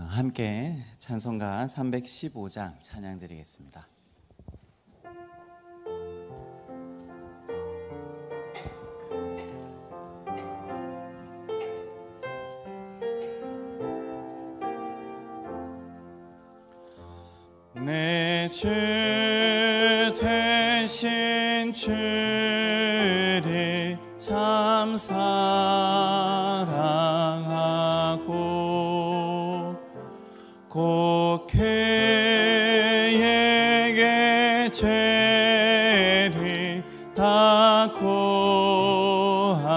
함께 찬송가 315장 찬양 드리겠습니다. 내 주 되신 주를 참 사랑하고 곧 그에게 죄를 다 고합니다.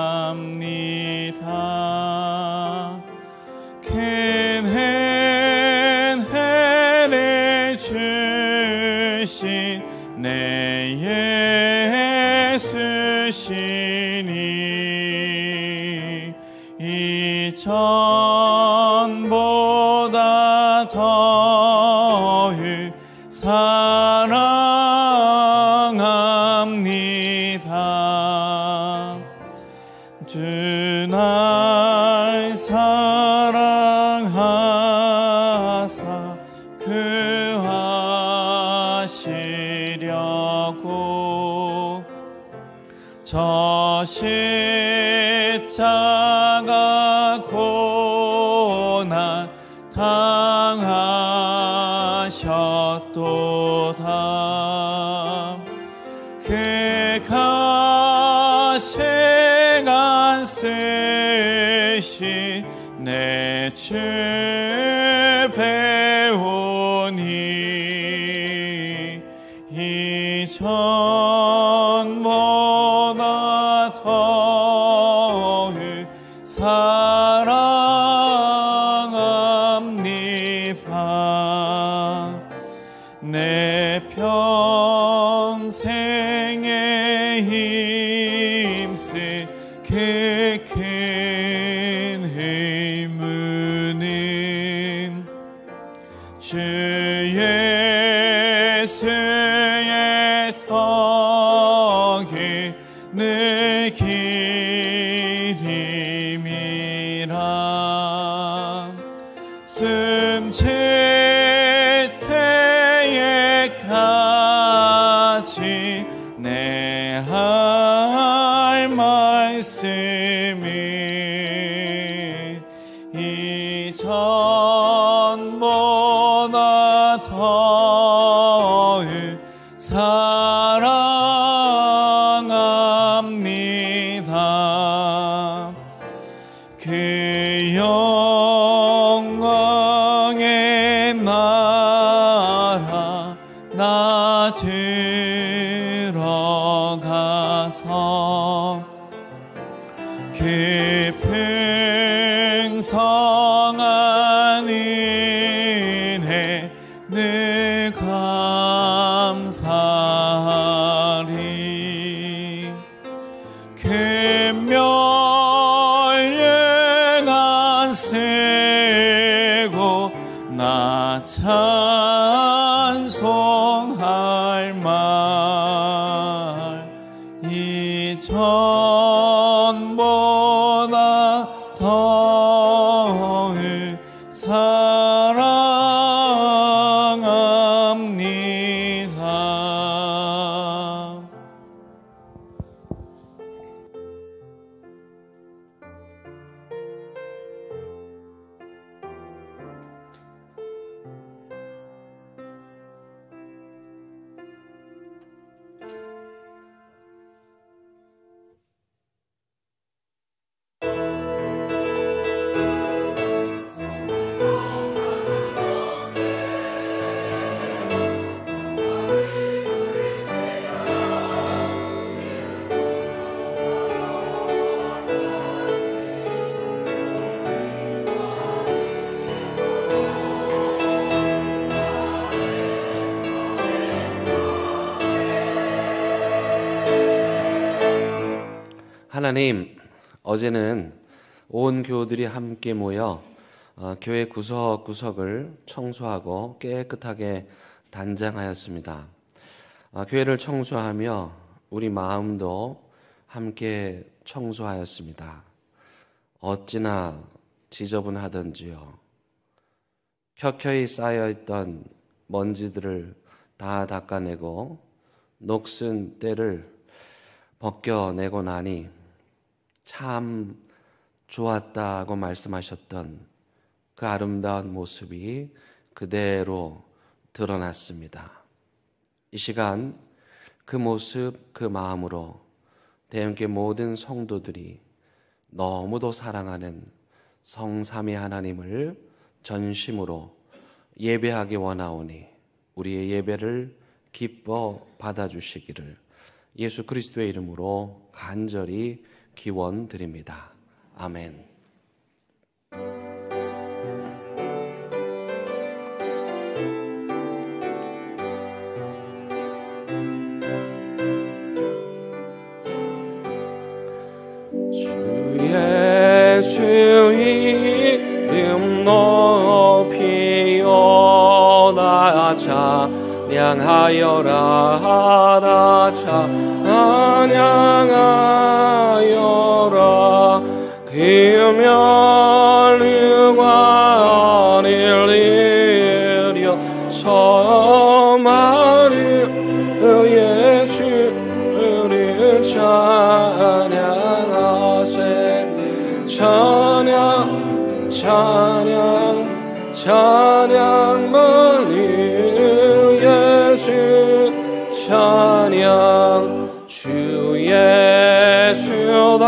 큰 은혜를 주신 내 예수시니 이전보다 더욱 사랑합니다. 주 날 사랑하사 구하시려고 저 십자가 고난 당하셨도다. 그 가시관 쓰신 내 주 배우니 이전보다 더욱 사랑합니다. 내 평생에 힘쓴 그 큰 의무는 주 예수의 덕을 늘 기림이라. 숨질 때에까지 내 할 말씀이 이전보다 더욱 사랑합니다. 그 영광의 나라 나 들어가서 그 풍성한 은혜 늘 감사하리. 그 멸류관 쓰고 나 찬송할 말 이전보다 더욱 사랑합니다. 하나님, 어제는 온 교우들이 함께 모여 교회 구석구석을 청소하고 깨끗하게 단장하였습니다. 교회를 청소하며 우리 마음도 함께 청소하였습니다. 어찌나 지저분하던지요. 켜켜이 쌓여있던 먼지들을 다 닦아내고 녹슨 때를 벗겨내고 나니 참 좋았다고 말씀하셨던 그 아름다운 모습이 그대로 드러났습니다. 이 시간 그 모습, 그 마음으로 대형교회 모든 성도들이 너무도 사랑하는 성삼위 하나님을 전심으로 예배하기 원하오니 우리의 예배를 기뻐 받아주시기를 예수 그리스도의 이름으로 간절히 기원드립니다. 아멘. 예수 이름 높이어 나 찬양하여라 나 찬양하여라 그 멸류관을 이르려 마르 예수를 찬양하세 찬양 찬양 찬양 마르 예수 찬양 주 예수다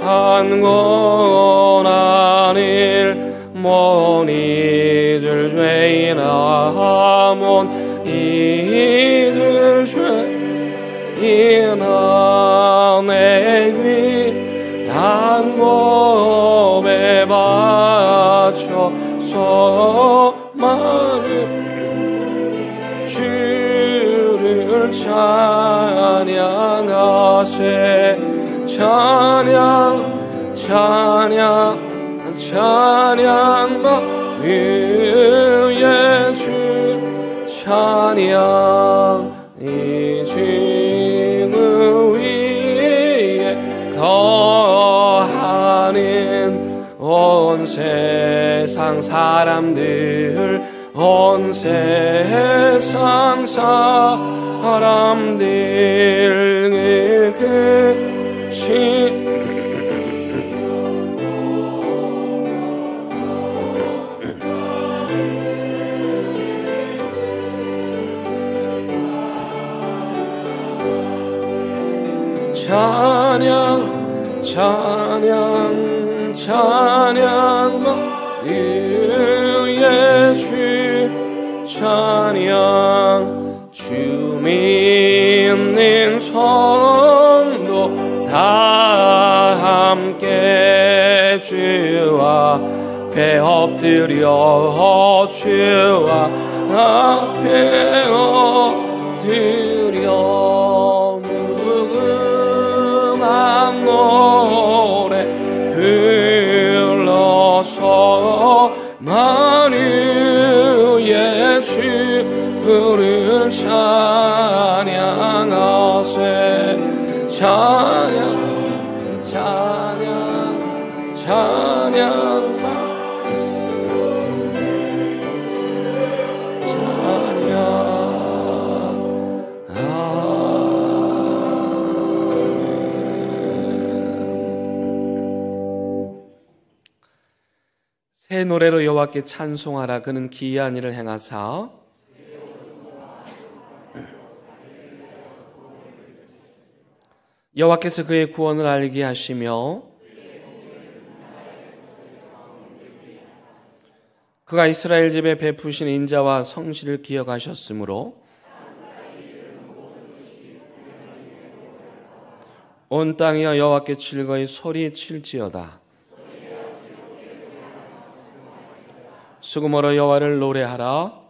한 고난 일 못 잊을 죄이나 못 잊을 죄이나 내 귀한 몸에 바쳐서 마르 주를 찬양하세 찬양 찬양 찬양 마르 예수 찬양 이 지구 위에 거하는 온 세상 사람들 온 세상 사람들 그 찬양 찬양 찬양 마르 예수 찬양 주 믿는 성도 다 함께 주와 앞에 엎드려 주와 앞에 엎드려 무궁한 노래 불러서 마르 예수를 찬양하세 찬양 찬양 찬양 새 노래로 여호와께 찬송하라. 그는 기이한 일을 행하사 여호와께서 그의 구원을 알게 하시며 그가 이스라엘 집에 베푸신 인자와 성실을 기억하셨으므로 온 땅이여 여호와께 즐거이 소리칠지어다. 수금으로 여호와를 노래하라.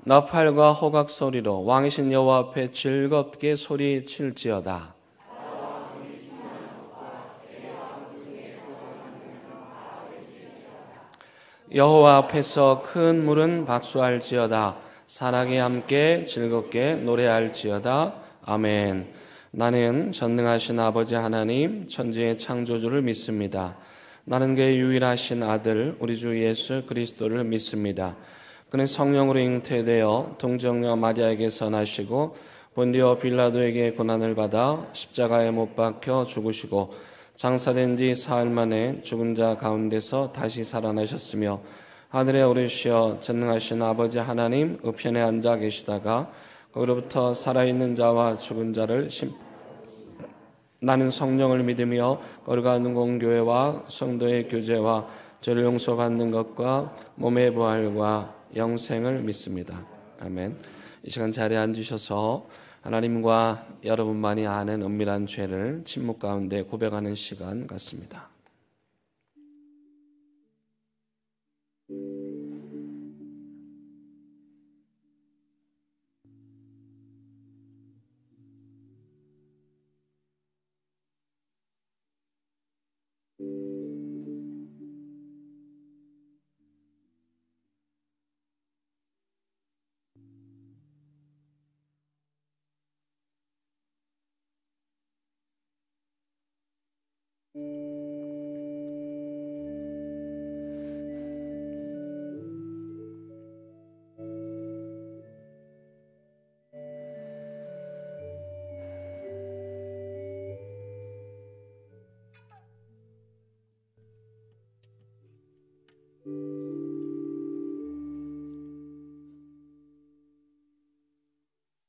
나팔과 호각 소리로 왕이신 여호와 앞에 즐겁게 소리칠지어다. 여호와 앞에서 큰 물은 박수할지어다. 산악이 함께 즐겁게 노래할지어다. 아멘. 나는 전능하신 아버지 하나님 천지의 창조주를 믿습니다. 나는 그의 유일하신 아들 우리 주 예수 그리스도를 믿습니다. 그는 성령으로 잉태되어 동정녀 마리아에게서 나시고 본디오 빌라도에게 고난을 받아 십자가에 못 박혀 죽으시고 장사된 지 사흘 만에 죽은 자 가운데서 다시 살아나셨으며 하늘에 오르시어 전능하신 아버지 하나님 우편에 앉아 계시다가 거기로부터 살아있는 자와 죽은 자를 나는 성령을 믿으며 거룩한 공교회와 성도의 교제와 죄를 용서받는 것과 몸의 부활과 영생을 믿습니다. 아멘. 이 시간 자리에 앉으셔서 하나님과 여러분만이 아는 은밀한 죄를 침묵 가운데 고백하는 시간 같습니다.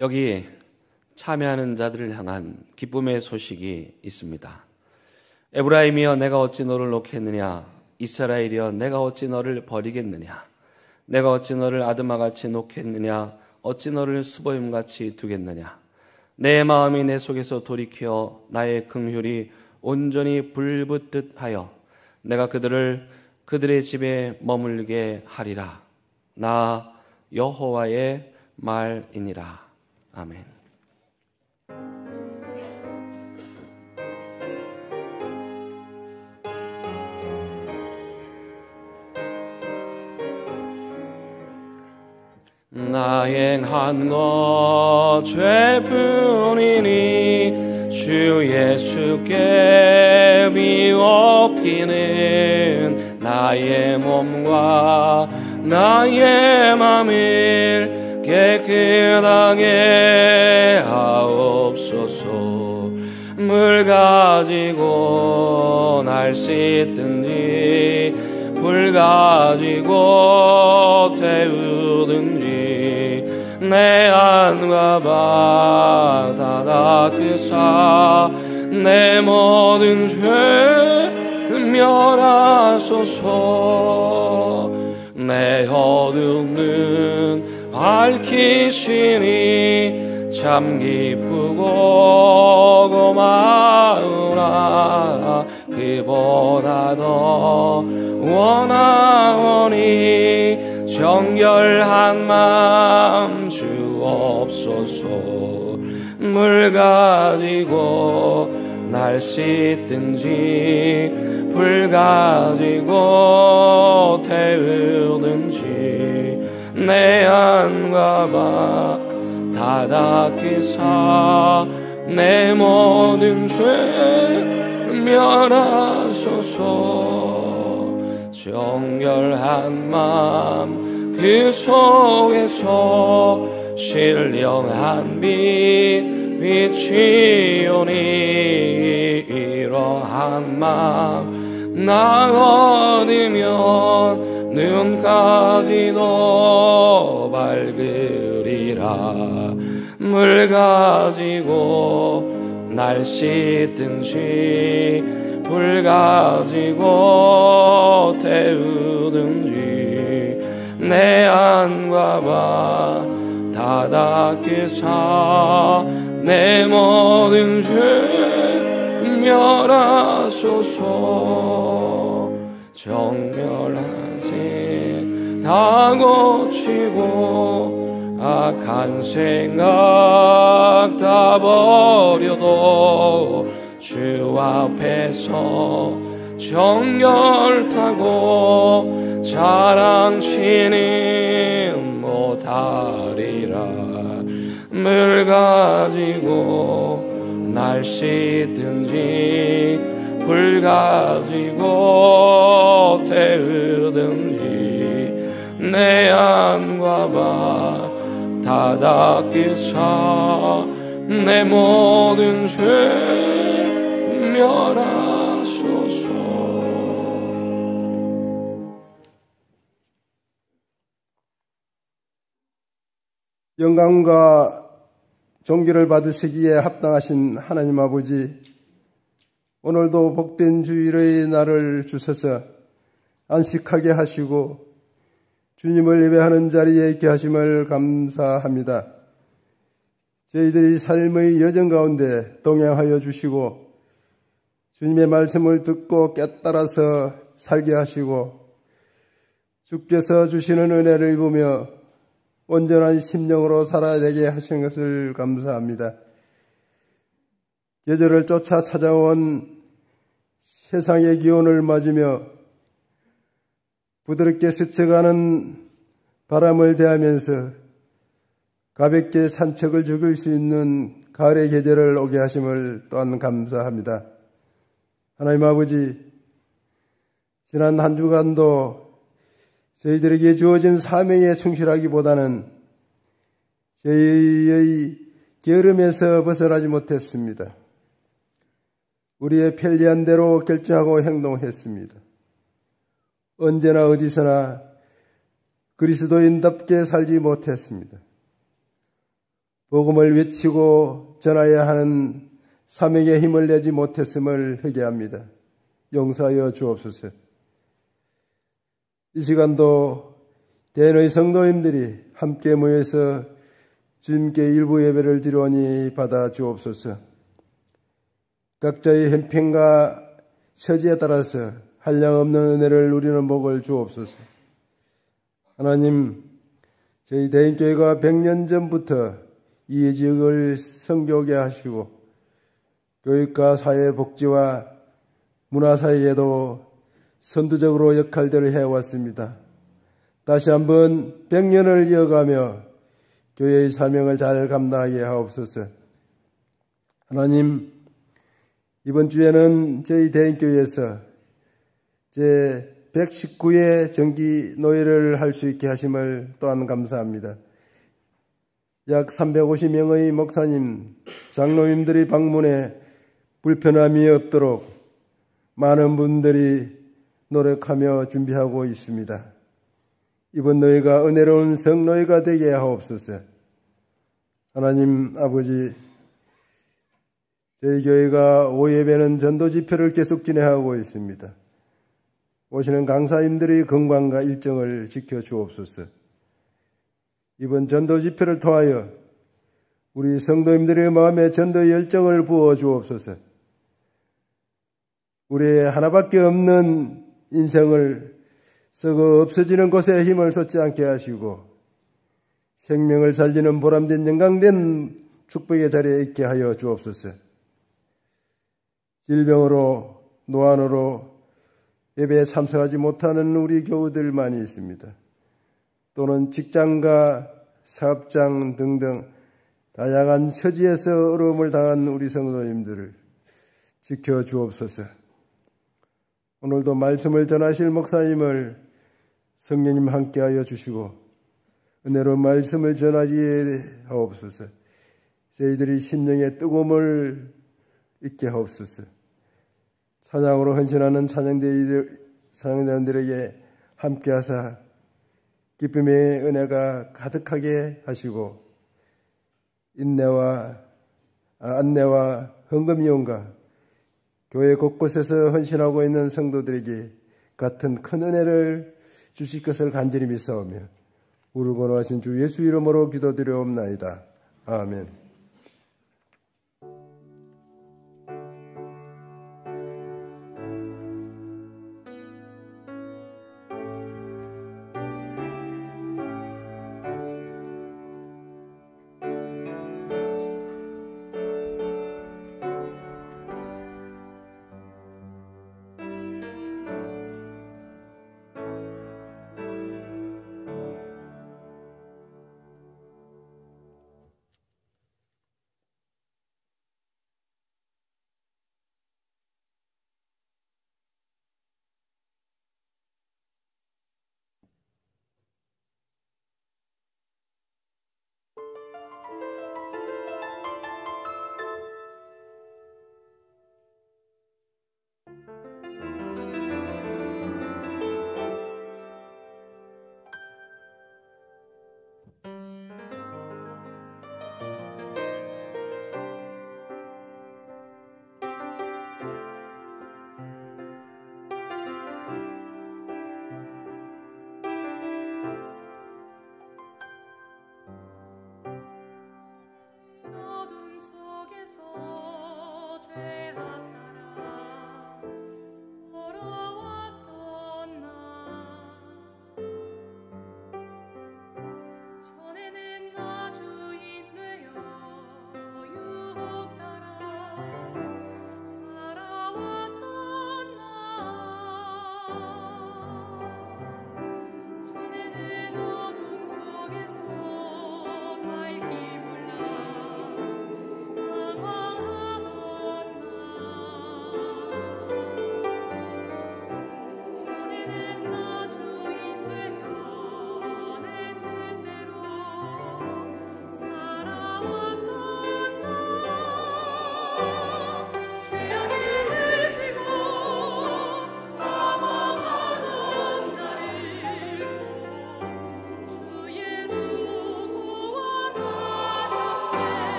여기 참여하는 자들을 향한 기쁨의 소식이 있습니다. 에브라임이여 내가 어찌 너를 놓겠느냐, 이스라엘이여 내가 어찌 너를 버리겠느냐, 내가 어찌 너를 아드마같이 놓겠느냐, 어찌 너를 스보임같이 두겠느냐. 내 마음이 내 속에서 돌이켜 나의 긍휼이 온전히 불붙듯 하여 내가 그들의 집에 머물게 하리라. 나 여호와의 말이니라. 아멘. 나 행한 것 죄뿐이니 주 예수께 비옵기는 나의 몸과 나의 맘을 깨끗하게 하옵소서. 물 가지고 날 씻든지 불 가지고 태우든지 내 안과 바 다 닦으사 내 모든 죄 멸하소서. 내 어두운 눈 밝히시니 참 기쁘고 고마우나. 그보다 더 원하오니 정결한 마음 주옵소서. 물 가지고 날 씻든지 불 가지고 태우든지 내 안과 바 다 닦으사 내 모든 죄 멸하소서. 정결한 마음 그 속에서 신령한 빛 비치오니 이러한 마음 나 얻으면 눈까지도 밝으리라. 물 가지고 날 씻든지 불 가지고 태우든지 내 안과 바 다 닦으사 내 모든 죄 멸하소서. 정멸한 생 다 고치고 악한 생각 다 버려도 주 앞에서 정결타고 자랑치는 못하리라. 물 가지고 날 씻든지 불 가지고 태우든지 내 안과 바다 닦이사 내 모든 죄 멸하소서. 영광과 존귀를 받으시기에 합당하신 하나님 아버지, 오늘도 복된 주일의 날을 주셔서 안식하게 하시고 주님을 예배하는 자리에 있게 하심을 감사합니다. 저희들이 삶의 여정 가운데 동행하여 주시고 주님의 말씀을 듣고 깨달아서 살게 하시고 주께서 주시는 은혜를 입으며 온전한 심령으로 살아야 되게 하신 것을 감사합니다. 계절을 쫓아 찾아온 세상의 기온을 맞으며 부드럽게 스쳐가는 바람을 대하면서 가볍게 산책을 즐길 수 있는 가을의 계절을 오게 하심을 또한 감사합니다. 하나님 아버지, 지난 한 주간도 저희들에게 주어진 사명에 충실하기보다는 저희의 게으름에서 벗어나지 못했습니다. 우리의 편리한 대로 결정하고 행동했습니다. 언제나 어디서나 그리스도인답게 살지 못했습니다. 복음을 외치고 전하여야 하는 사명에 힘을 내지 못했음을 회개합니다. 용서하여 주옵소서. 이 시간도 대인의 성도님들이 함께 모여서 주님께 일부 예배를 드리오니 받아 주옵소서. 각자의 형편과 처지에 따라서 한량없는 은혜를 누리는 복을 주옵소서. 하나님, 저희 대인교회가 100년 전부터 이 지역을 선교하게 하시고 교육과 사회복지와 문화사회에도 선두적으로 역할들을 해왔습니다. 다시 한번 100년을 이어가며 교회의 사명을 잘 감당하게 하옵소서. 하나님, 이번 주에는 저희 대인교회에서 제119회 정기 노예를 할 수 있게 하심을 또한 감사합니다. 약 350명의 목사님, 장로님들이 방문해 불편함이 없도록 많은 분들이 노력하며 준비하고 있습니다. 이번 노예가 은혜로운 성노예가 되게 하옵소서. 하나님 아버지, 저희 교회가 오예배는 전도 집회를 계속 진행하고 있습니다. 오시는 강사님들의 건강과 일정을 지켜주옵소서. 이번 전도 집회를 통하여 우리 성도님들의 마음에 전도 열정을 부어주옵소서. 우리의 하나밖에 없는 인생을 썩어 없어지는 곳에 힘을 쏟지 않게 하시고 생명을 살리는 보람된 영광된 축복의 자리에 있게 하여 주옵소서. 질병으로 노안으로 예배에 참석하지 못하는 우리 교우들 많이 있습니다. 또는 직장과 사업장 등등 다양한 처지에서 어려움을 당한 우리 성도님들을 지켜주옵소서. 오늘도 말씀을 전하실 목사님을 성령님 함께하여 주시고 은혜로운 말씀을 전하게 하옵소서. 저희들이 심령의 뜨거움을 있게 하옵소서. 찬양으로 헌신하는 찬양대원들에게 함께하사 기쁨의 은혜가 가득하게 하시고 안내와 헌금이용과 교회 곳곳에서 헌신하고 있는 성도들에게 같은 큰 은혜를 주실 것을 간절히 믿사오며 우리 권하신 주 예수 이름으로 기도드려옵나이다. 아멘.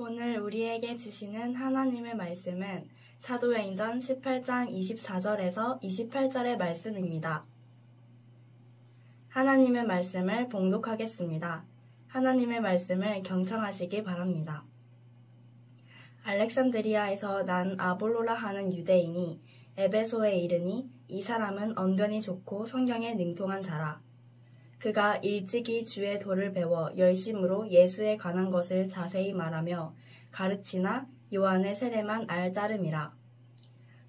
오늘 우리에게 주시는 하나님의 말씀은 사도행전 18장 24절에서 28절의 말씀입니다. 하나님의 말씀을 봉독하겠습니다. 하나님의 말씀을 경청하시기 바랍니다. 알렉산드리아에서 난 아볼로라 하는 유대인이 에베소에 이르니 이 사람은 언변이 좋고 성경에 능통한 자라. 그가 일찍이 주의 도를 배워 열심으로 예수에 관한 것을 자세히 말하며 가르치나 요한의 세례만 알 따름이라.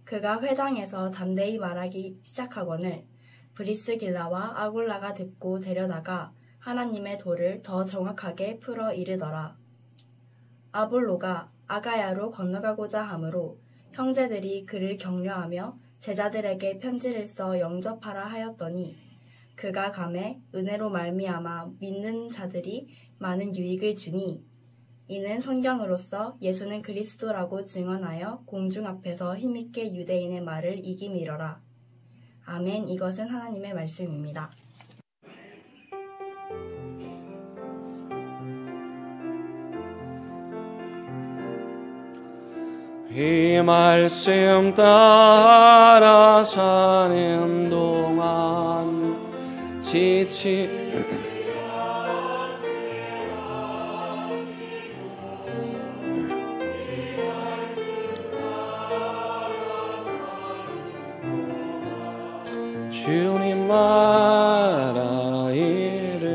그가 회당에서 담대히 말하기 시작하거늘 브리스길라와 아굴라가 듣고 데려다가 하나님의 도를 더 정확하게 풀어 이르더라. 아볼로가 아가야로 건너가고자 하므로 형제들이 그를 격려하며 제자들에게 편지를 써 영접하라 하였더니 그가 감에 은혜로 말미암아 믿는 자들이 많은 유익을 주니 이는 성경으로서 예수는 그리스도라고 증언하여 공중 앞에서 힘있게 유대인의 말을 이기미러라. 아멘. 이것은 하나님의 말씀입니다. 이 말씀 따라 사는 동안 주님 나라 이르소서.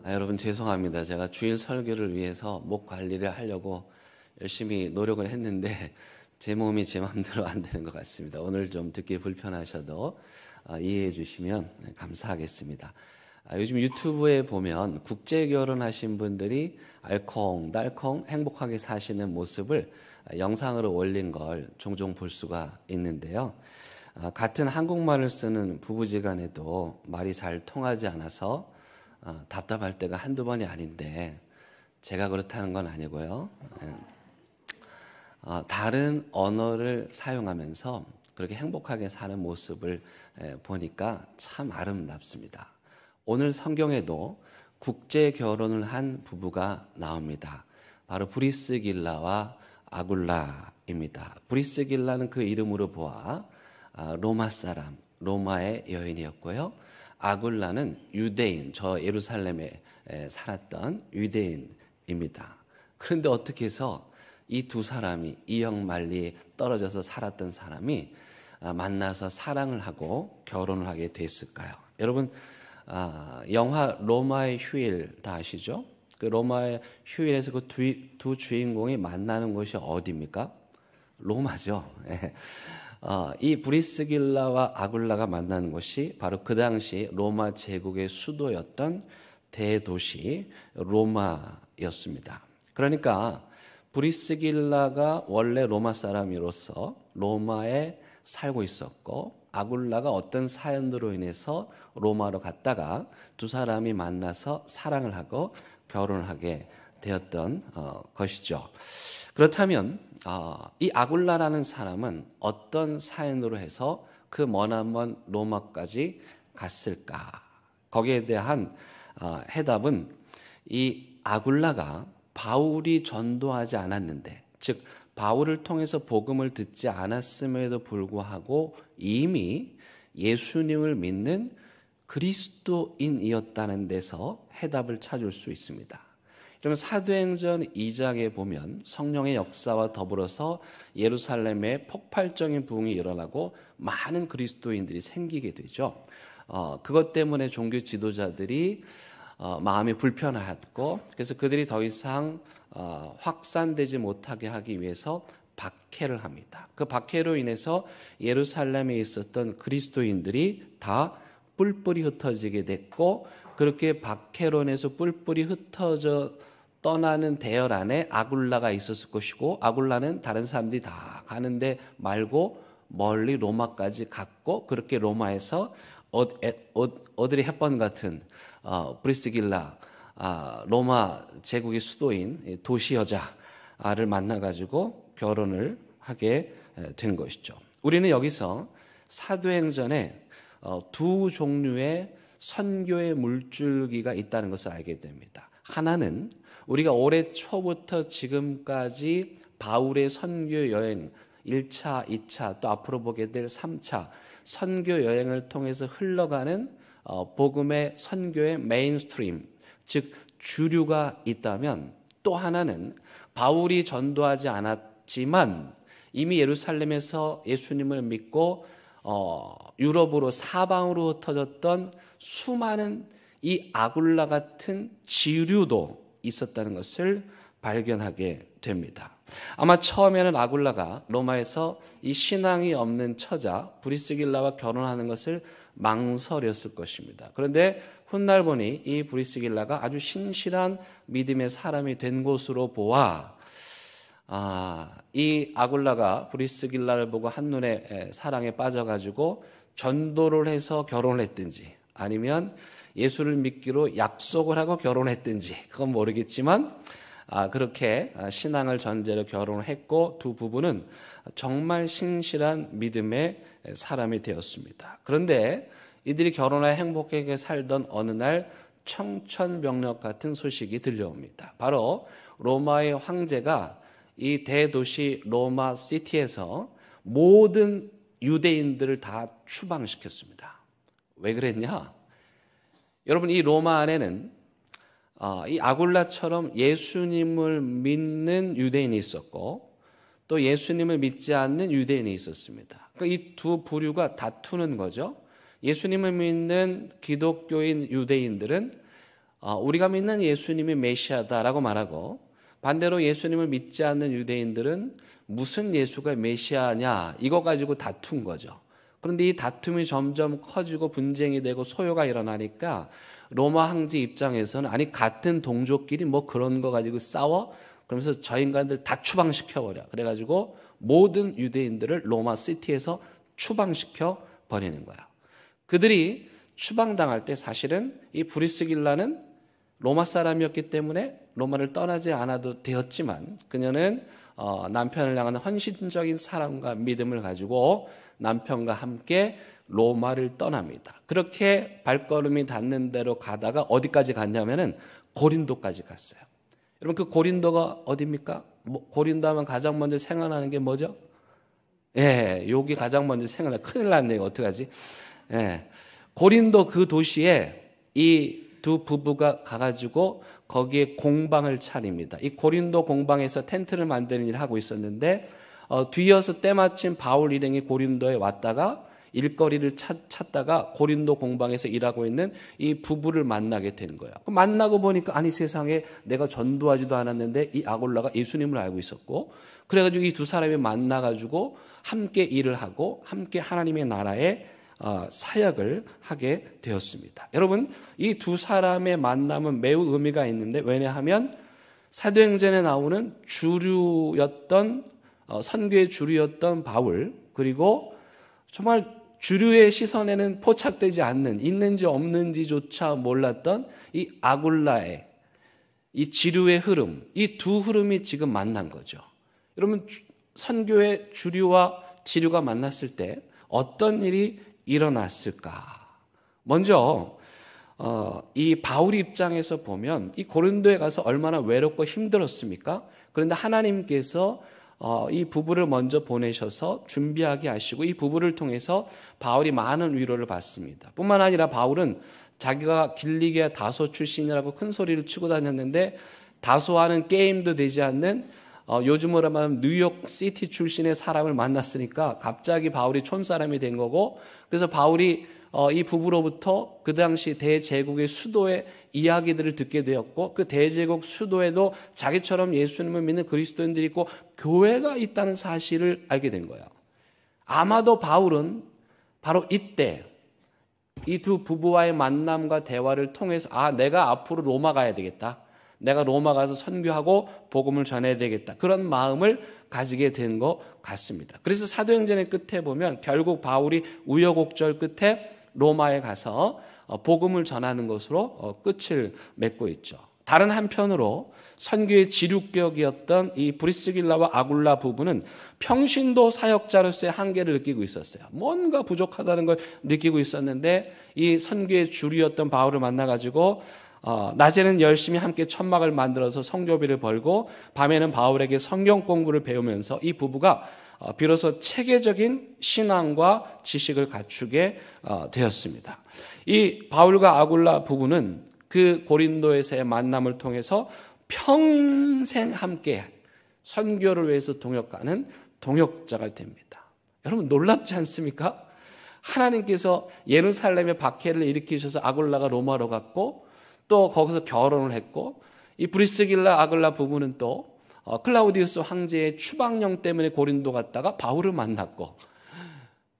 여러분 죄송합니다. 제가 주일 설교를 위해서 목 관리를 하려고 열심히 노력을 했는데 제 몸이 제 마음대로 안 되는 것 같습니다. 오늘 좀 듣기 불편하셔도 이해해 주시면 감사하겠습니다. 요즘 유튜브에 보면 국제 결혼하신 분들이 알콩달콩 행복하게 사시는 모습을 영상으로 올린 걸 종종 볼 수가 있는데요. 같은 한국말을 쓰는 부부지간에도 말이 잘 통하지 않아서 답답할 때가 한두 번이 아닌데 제가 그렇다는 건 아니고요. 다른 언어를 사용하면서 그렇게 행복하게 사는 모습을 보니까 참 아름답습니다. 오늘 성경에도 국제 결혼을 한 부부가 나옵니다. 바로 브리스길라와 아굴라입니다. 브리스길라는 그 이름으로 보아 로마 사람, 로마의 여인이었고요. 아굴라는 유대인, 저 예루살렘에 살았던 유대인입니다. 그런데 어떻게 해서 이 두 사람이 이역만리에 떨어져서 살았던 사람이 만나서 사랑을 하고 결혼을 하게 됐을까요? 여러분 영화 로마의 휴일 다 아시죠? 그 로마의 휴일에서 그 두 주인공이 만나는 곳이 어디입니까? 로마죠. 이 브리스길라와 아굴라가 만나는 곳이 바로 그 당시 로마 제국의 수도였던 대도시 로마였습니다. 그러니까 브리스길라가 원래 로마 사람으로서 로마에 살고 있었고 아굴라가 어떤 사연으로 인해서 로마로 갔다가 두 사람이 만나서 사랑을 하고 결혼을 하게 되었던 것이죠. 그렇다면 이 아굴라라는 사람은 어떤 사연으로 해서 그 머나먼 로마까지 갔을까? 거기에 대한 해답은 이 아굴라가 바울이 전도하지 않았는데, 즉 바울을 통해서 복음을 듣지 않았음에도 불구하고 이미 예수님을 믿는 그리스도인이었다는 데서 해답을 찾을 수 있습니다. 그러면 사도행전 2장에 보면 성령의 역사와 더불어서 예루살렘에 폭발적인 부흥이 일어나고 많은 그리스도인들이 생기게 되죠. 그것 때문에 종교 지도자들이 마음이 불편하였고, 그래서 그들이 더 이상 확산되지 못하게 하기 위해서 박해를 합니다. 그 박해로 인해서 예루살렘에 있었던 그리스도인들이 다 뿔뿔이 흩어지게 됐고, 그렇게 박해로 인해서 뿔뿔이 흩어져 떠나는 대열 안에 아굴라가 있었을 것이고, 아굴라는 다른 사람들이 다 가는데 말고 멀리 로마까지 갔고, 그렇게 로마에서 어드리 헵번 같은 브리스길라, 로마 제국의 수도인 도시 여자를 만나가지고 결혼을 하게 된 것이죠. 우리는 여기서 사도행전에 두 종류의 선교의 물줄기가 있다는 것을 알게 됩니다. 하나는 우리가 올해 초부터 지금까지 바울의 선교 여행 1차, 2차 또 앞으로 보게 될 3차 선교 여행을 통해서 흘러가는 복음의 선교의 메인스트림, 즉 주류가 있다면, 또 하나는 바울이 전도하지 않았지만 이미 예루살렘에서 예수님을 믿고 유럽으로 사방으로 흩어졌던 수많은 이 아굴라 같은 지류도 있었다는 것을 발견하게 됩니다. 아마 처음에는 아굴라가 로마에서 이 신앙이 없는 처자 브리스길라와 결혼하는 것을 망설였을 것입니다. 그런데 훗날 보니 이 브리스길라가 아주 신실한 믿음의 사람이 된 것으로 보아 이 아굴라가 브리스길라를 보고 한눈에 사랑에 빠져가지고 전도를 해서 결혼을 했든지 아니면 예수를 믿기로 약속을 하고 결혼했든지 그건 모르겠지만 그렇게 신앙을 전제로 결혼을 했고 두 부부는 정말 신실한 믿음의 사람이 되었습니다. 그런데 이들이 결혼하여 행복하게 살던 어느 날 청천벽력 같은 소식이 들려옵니다. 바로 로마의 황제가 이 대도시 로마 시티에서 모든 유대인들을 다 추방시켰습니다. 왜 그랬냐? 여러분, 이 로마 안에는 이 아굴라처럼 예수님을 믿는 유대인이 있었고, 또 또 예수님을 믿지 않는 유대인이 있었습니다. 그러니까 이 두 부류가 다투는 거죠. 예수님을 믿는 기독교인 유대인들은 우리가 믿는 예수님이 메시아다라고 말하고, 반대로 예수님을 믿지 않는 유대인들은 무슨 예수가 메시아냐 이거 가지고 다툰 거죠. 그런데 이 다툼이 점점 커지고 분쟁이 되고 소요가 일어나니까 로마 황제 입장에서는 아니 같은 동족끼리 뭐 그런 거 가지고 싸워? 그러면서 저 인간들 다 추방시켜버려. 그래가지고 모든 유대인들을 로마 시티에서 추방시켜 버리는 거야. 그들이 추방당할 때 사실은 이 브리스길라는 로마 사람이었기 때문에 로마를 떠나지 않아도 되었지만, 그녀는 남편을 향하는 헌신적인 사랑과 믿음을 가지고 남편과 함께 로마를 떠납니다. 그렇게 발걸음이 닿는 대로 가다가 어디까지 갔냐면은 고린도까지 갔어요. 여러분, 그 고린도가 어디입니까? 고린도 하면 가장 먼저 생각나는 게 뭐죠? 예, 여기 가장 먼저 생각나. 큰일 났네요. 어떡하지? 예, 고린도 그 도시에 이 두 부부가 가가지고 거기에 공방을 차립니다. 이 고린도 공방에서 텐트를 만드는 일을 하고 있었는데 뒤이어서 때마침 바울 일행이 고린도에 왔다가 일거리를 찾다가 고린도 공방에서 일하고 있는 이 부부를 만나게 된 거예요. 만나고 보니까 아니 세상에 내가 전도하지도 않았는데 이 아골라가 예수님을 알고 있었고, 그래가지고 이 두 사람이 만나가지고 함께 일을 하고 함께 하나님의 나라에 사역을 하게 되었습니다. 여러분, 이 두 사람의 만남은 매우 의미가 있는데, 왜냐하면 사도행전에 나오는 주류였던 선교의 주류였던 바울, 그리고 정말 주류의 시선에는 포착되지 않는, 있는지 없는지조차 몰랐던 이 아굴라의 이 지류의 흐름, 이 두 흐름이 지금 만난 거죠. 여러분, 선교의 주류와 지류가 만났을 때 어떤 일이 일어났을까? 먼저 이 바울 입장에서 보면 이 고린도에 가서 얼마나 외롭고 힘들었습니까? 그런데 하나님께서 이 부부를 먼저 보내셔서 준비하게 하시고 이 부부를 통해서 바울이 많은 위로를 받습니다. 뿐만 아니라 바울은 자기가 길리기아 다소 출신이라고 큰 소리를 치고 다녔는데, 다소하는 게임도 되지 않는 요즘으로 말하면 뉴욕 시티 출신의 사람을 만났으니까 갑자기 바울이 촌사람이 된 거고, 그래서 바울이 이 부부로부터 그 당시 대제국의 수도의 이야기들을 듣게 되었고, 그 대제국 수도에도 자기처럼 예수님을 믿는 그리스도인들이 있고 교회가 있다는 사실을 알게 된 거예요. 아마도 바울은 바로 이때 이 두 부부와의 만남과 대화를 통해서 내가 앞으로 로마 가야 되겠다. 내가 로마 가서 선교하고 복음을 전해야 되겠다. 그런 마음을 가지게 된 것 같습니다. 그래서 사도행전의 끝에 보면 결국 바울이 우여곡절 끝에 로마에 가서 복음을 전하는 것으로 끝을 맺고 있죠. 다른 한편으로 선교의 지류격이었던 이 브리스길라와 아굴라 부부는 평신도 사역자로서의 한계를 느끼고 있었어요. 뭔가 부족하다는 걸 느끼고 있었는데, 이 선교의 주류였던 바울을 만나가지고 낮에는 열심히 함께 천막을 만들어서 성교비를 벌고, 밤에는 바울에게 성경 공부를 배우면서 이 부부가 비로소 체계적인 신앙과 지식을 갖추게 되었습니다. 이 바울과 아굴라 부부는 그 고린도에서의 만남을 통해서 평생 함께 선교를 위해서 동역하는 동역자가 됩니다. 여러분, 놀랍지 않습니까? 하나님께서 예루살렘에 박해를 일으키셔서 아굴라가 로마로 갔고, 또 거기서 결혼을 했고, 이 브리스길라 아글라 부부는 또 클라우디우스 황제의 추방령 때문에 고린도 갔다가 바울을 만났고,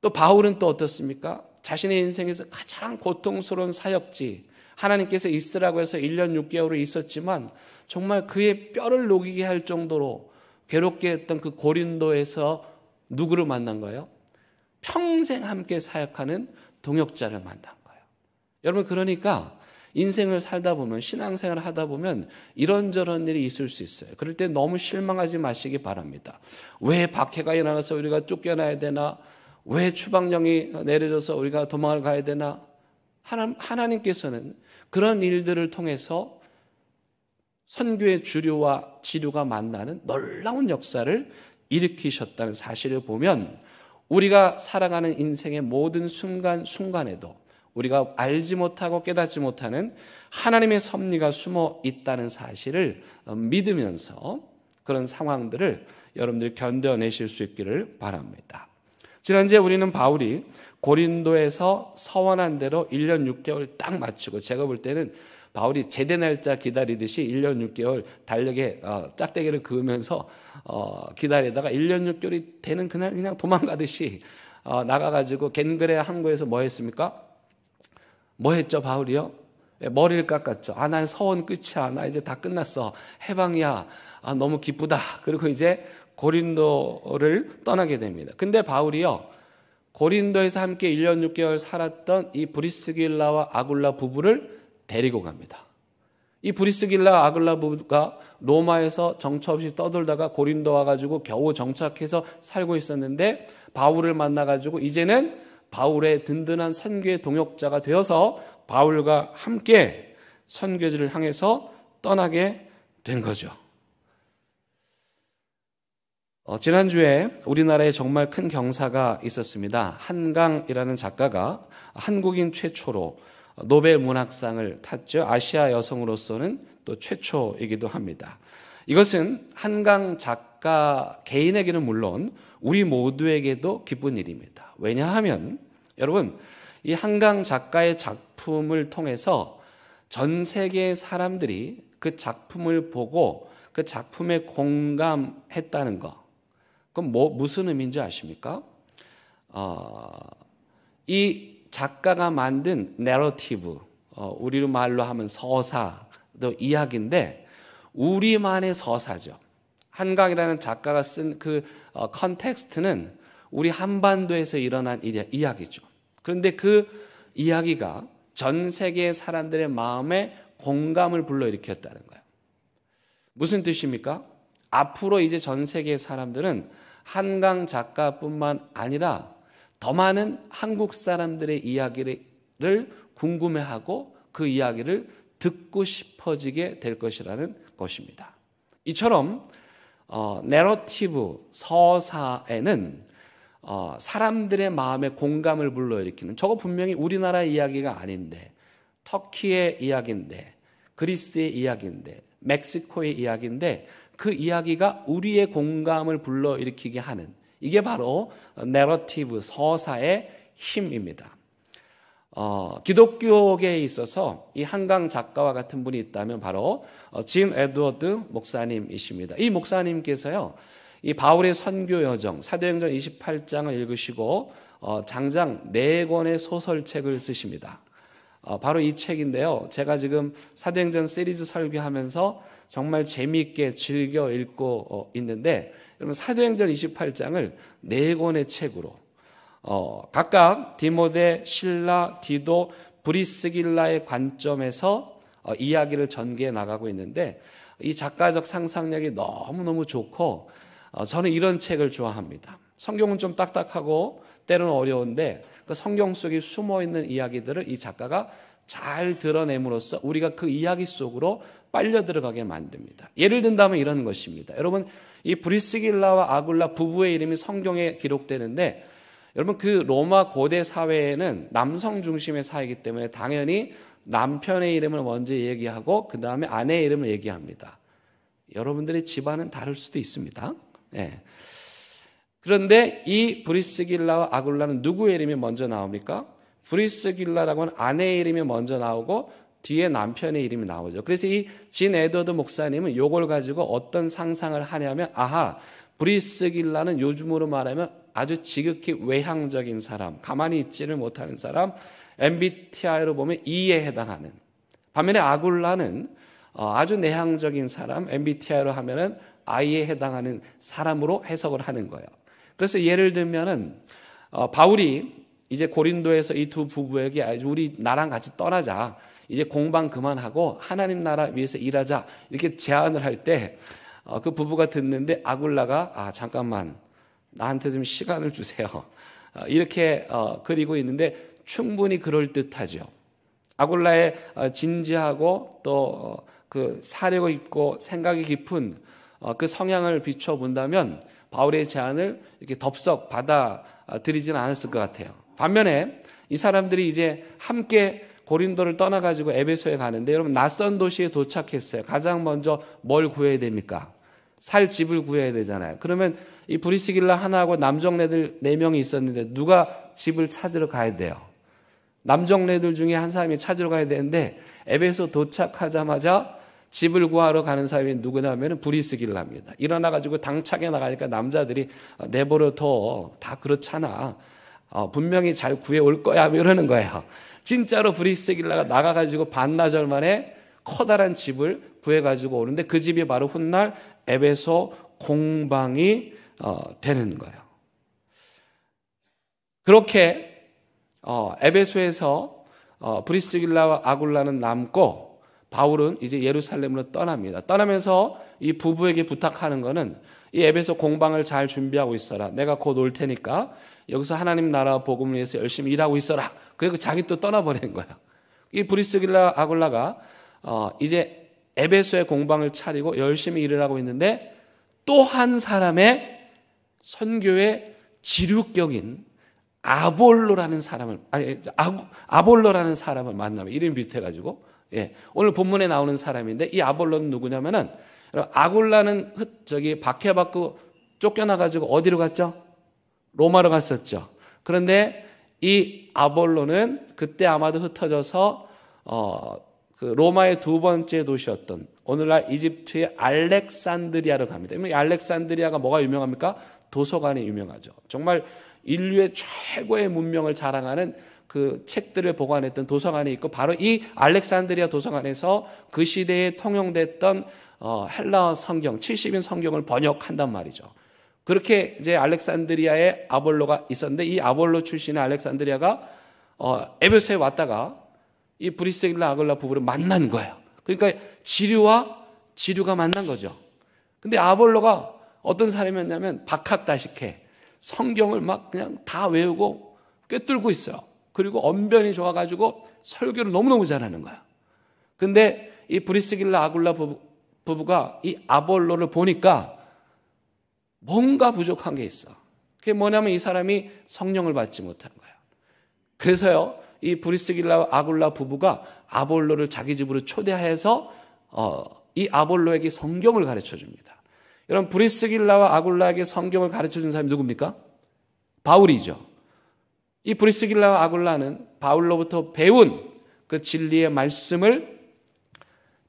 또 바울은 또 어떻습니까? 자신의 인생에서 가장 고통스러운 사역지, 하나님께서 있으라고 해서 1년 6개월을 있었지만 정말 그의 뼈를 녹이게 할 정도로 괴롭게 했던 그 고린도에서 누구를 만난 거예요? 평생 함께 사역하는 동역자를 만난 거예요. 여러분, 그러니까 인생을 살다 보면, 신앙생활을 하다 보면 이런저런 일이 있을 수 있어요. 그럴 때 너무 실망하지 마시기 바랍니다. 왜 박해가 일어나서 우리가 쫓겨나야 되나? 왜 추방령이 내려져서 우리가 도망을 가야 되나? 하나님께서는 그런 일들을 통해서 선교의 주류와 지류가 만나는 놀라운 역사를 일으키셨다는 사실을 보면, 우리가 살아가는 인생의 모든 순간순간에도 우리가 알지 못하고 깨닫지 못하는 하나님의 섭리가 숨어 있다는 사실을 믿으면서 그런 상황들을 여러분들이 견뎌내실 수 있기를 바랍니다. 지난주에 우리는 바울이 고린도에서 서원한 대로 1년 6개월 딱 마치고, 제가 볼 때는 바울이 제대 날짜 기다리듯이 1년 6개월 달력에 짝대기를 그으면서 기다리다가 1년 6개월이 되는 그날 그냥 도망가듯이 나가가지고 겐그레 항구에서 뭐 했습니까? 뭐 했죠, 바울이요? 머리를 깎았죠. 난 서원 끝이야. 나 이제 다 끝났어. 해방이야. 너무 기쁘다. 그리고 이제 고린도를 떠나게 됩니다. 근데 바울이요, 고린도에서 함께 1년 6개월 살았던 이 브리스길라와 아굴라 부부를 데리고 갑니다. 이 브리스길라 아굴라 부부가 로마에서 정처 없이 떠돌다가 고린도 와가지고 겨우 정착해서 살고 있었는데, 바울을 만나가지고 이제는 바울의 든든한 선교의 동역자가 되어서 바울과 함께 선교지를 향해서 떠나게 된 거죠. 지난주에 우리나라에 정말 큰 경사가 있었습니다. 한강이라는 작가가 한국인 최초로 노벨 문학상을 탔죠. 아시아 여성으로서는 또 최초이기도 합니다. 이것은 한강 작가 개인에게는 물론 우리 모두에게도 기쁜 일입니다. 왜냐하면 여러분, 이 한강 작가의 작품을 통해서 전 세계의 사람들이 그 작품을 보고 그 작품에 공감했다는 것, 그럼 무슨 의미인지 아십니까? 이 작가가 만든 내러티브, 우리 말로 하면 서사도 이야기인데 우리만의 서사죠. 한강이라는 작가가 쓴 그 컨텍스트는 우리 한반도에서 일어난 이야기죠. 그런데 그 이야기가 전 세계의 사람들의 마음에 공감을 불러일으켰다는 거예요. 무슨 뜻입니까? 앞으로 이제 전 세계의 사람들은 한강 작가뿐만 아니라 더 많은 한국 사람들의 이야기를 궁금해하고 그 이야기를 듣고 싶어지게 될 것이라는 것입니다. 이처럼 내러티브, 서사에는 사람들의 마음에 공감을 불러일으키는, 저거 분명히 우리나라 이야기가 아닌데, 터키의 이야기인데, 그리스의 이야기인데, 멕시코의 이야기인데, 그 이야기가 우리의 공감을 불러일으키게 하는, 이게 바로 내러티브, 서사의 힘입니다. 기독교계에 있어서 이 한강 작가와 같은 분이 있다면 바로 진 에드워드 목사님이십니다. 이 목사님께서요, 이 바울의 선교 여정, 사도행전 28장을 읽으시고 장장 4권의 소설책을 쓰십니다. 바로 이 책인데요, 제가 지금 사도행전 시리즈 설교하면서 정말 재미있게 즐겨 읽고 있는데, 여러분 사도행전 28장을 4권의 책으로 각각 디모데, 실라, 디도, 브리스길라의 관점에서 이야기를 전개해 나가고 있는데, 이 작가적 상상력이 너무너무 좋고 저는 이런 책을 좋아합니다. 성경은 좀 딱딱하고 때로는 어려운데 그 성경 속에 숨어있는 이야기들을 이 작가가 잘 드러냄으로써 우리가 그 이야기 속으로 빨려 들어가게 만듭니다. 예를 든다면 이런 것입니다. 여러분, 이 브리스길라와 아굴라 부부의 이름이 성경에 기록되는데, 여러분 그 로마 고대 사회에는 남성 중심의 사회이기 때문에 당연히 남편의 이름을 먼저 얘기하고 그 다음에 아내의 이름을 얘기합니다. 여러분들의 집안은 다를 수도 있습니다. 네. 그런데 이 브리스길라와 아굴라는 누구의 이름이 먼저 나옵니까? 브리스길라라고 하는 아내의 이름이 먼저 나오고 뒤에 남편의 이름이 나오죠. 그래서 이 진 에드워드 목사님은 이걸 가지고 어떤 상상을 하냐면, 브리스길라는 요즘으로 말하면 아주 지극히 외향적인 사람, 가만히 있지를 못하는 사람, MBTI로 보면 E에 해당하는, 반면에 아굴라는 아주 내향적인 사람, MBTI로 하면은 I에 해당하는 사람으로 해석을 하는 거예요. 그래서 예를 들면은 바울이 이제 고린도에서 이 두 부부에게 우리 나랑 같이 떠나자, 이제 공방 그만하고 하나님 나라 위해서 일하자, 이렇게 제안을 할 때 그 부부가 듣는데 아굴라가 잠깐만 나한테 좀 시간을 주세요, 이렇게 그리고 있는데 충분히 그럴듯하죠. 아굴라의 진지하고 또 그 사려고 있고 생각이 깊은 그 성향을 비춰본다면 바울의 제안을 이렇게 덥석 받아들이지는 않았을 것 같아요. 반면에 이 사람들이 이제 함께 고린도를 떠나가지고 에베소에 가는데, 여러분 낯선 도시에 도착했어요. 가장 먼저 뭘 구해야 됩니까? 살 집을 구해야 되잖아요. 그러면 이 브리스길라 하나하고 남정네들 4명이 있었는데 누가 집을 찾으러 가야 돼요? 남정네들 중에 한 사람이 찾으러 가야 되는데 에베소 도착하자마자 집을 구하러 가는 사람이 누구냐면 브리스길라입니다. 일어나가지고 당차게 나가니까 남자들이 내버려둬. 다 그렇잖아. 분명히 잘 구해올 거야. 이러는 거예요. 진짜로 브리스길라가 나가가지고 반나절 만에 커다란 집을 구해가지고 오는데 그 집이 바로 훗날 에베소 공방이 되는 거예요. 그렇게 에베소에서 브리스길라와 아굴라는 남고 바울은 이제 예루살렘으로 떠납니다. 떠나면서 이 부부에게 부탁하는 거는 이 에베소 공방을 잘 준비하고 있어라. 내가 곧 올 테니까 여기서 하나님 나라 복음을 위해서 열심히 일하고 있어라. 그리고 자기 또 떠나버린 거예요. 이 브리스길라 아굴라가 이제 에베소의 공방을 차리고 열심히 일을 하고 있는데 또 한 사람의 선교의 지류격인 아볼로라는 사람을 만나면 이름이 비슷해가지고 오늘 본문에 나오는 사람인데 이 아볼로는 누구냐면은 아굴라는 박해 받고 쫓겨나가지고 어디로 갔죠? 로마로 갔었죠. 그런데 이 아볼로는 그때 아마도 흩어져서 그 로마의 2번째 도시였던 오늘날 이집트의 알렉산드리아로 갑니다. 이 알렉산드리아가 뭐가 유명합니까? 도서관이 유명하죠. 정말 인류의 최고의 문명을 자랑하는 그 책들을 보관했던 도서관이 있고 바로 이 알렉산드리아 도서관에서 그 시대에 통용됐던 헬라어 성경, 70인 성경을 번역한단 말이죠. 그렇게 이제 알렉산드리아에 아볼로가 있었는데 이 아볼로 출신의 알렉산드리아가 에베소에 왔다가 이 브리스길라 아굴라 부부를 만난 거예요. 그러니까 지류가 만난 거죠. 근데 아볼로가 어떤 사람이었냐면 박학다식해. 성경을 막 그냥 다 외우고 꿰뚫고 있어요. 그리고 언변이 좋아가지고 설교를 너무너무 잘하는 거야. 근데 이 브리스길라 아굴라 부부가 이 아볼로를 보니까 뭔가 부족한 게 있어. 그게 뭐냐면 이 사람이 성령을 받지 못한 거야. 그래서요, 이 브리스길라 아굴라 부부가 아볼로를 자기 집으로 초대해서 이 아볼로에게 성경을 가르쳐 줍니다. 여러분, 브리스길라와 아굴라에게 성경을 가르쳐 준 사람이 누굽니까? 바울이죠. 이 브리스길라와 아굴라는 바울로부터 배운 그 진리의 말씀을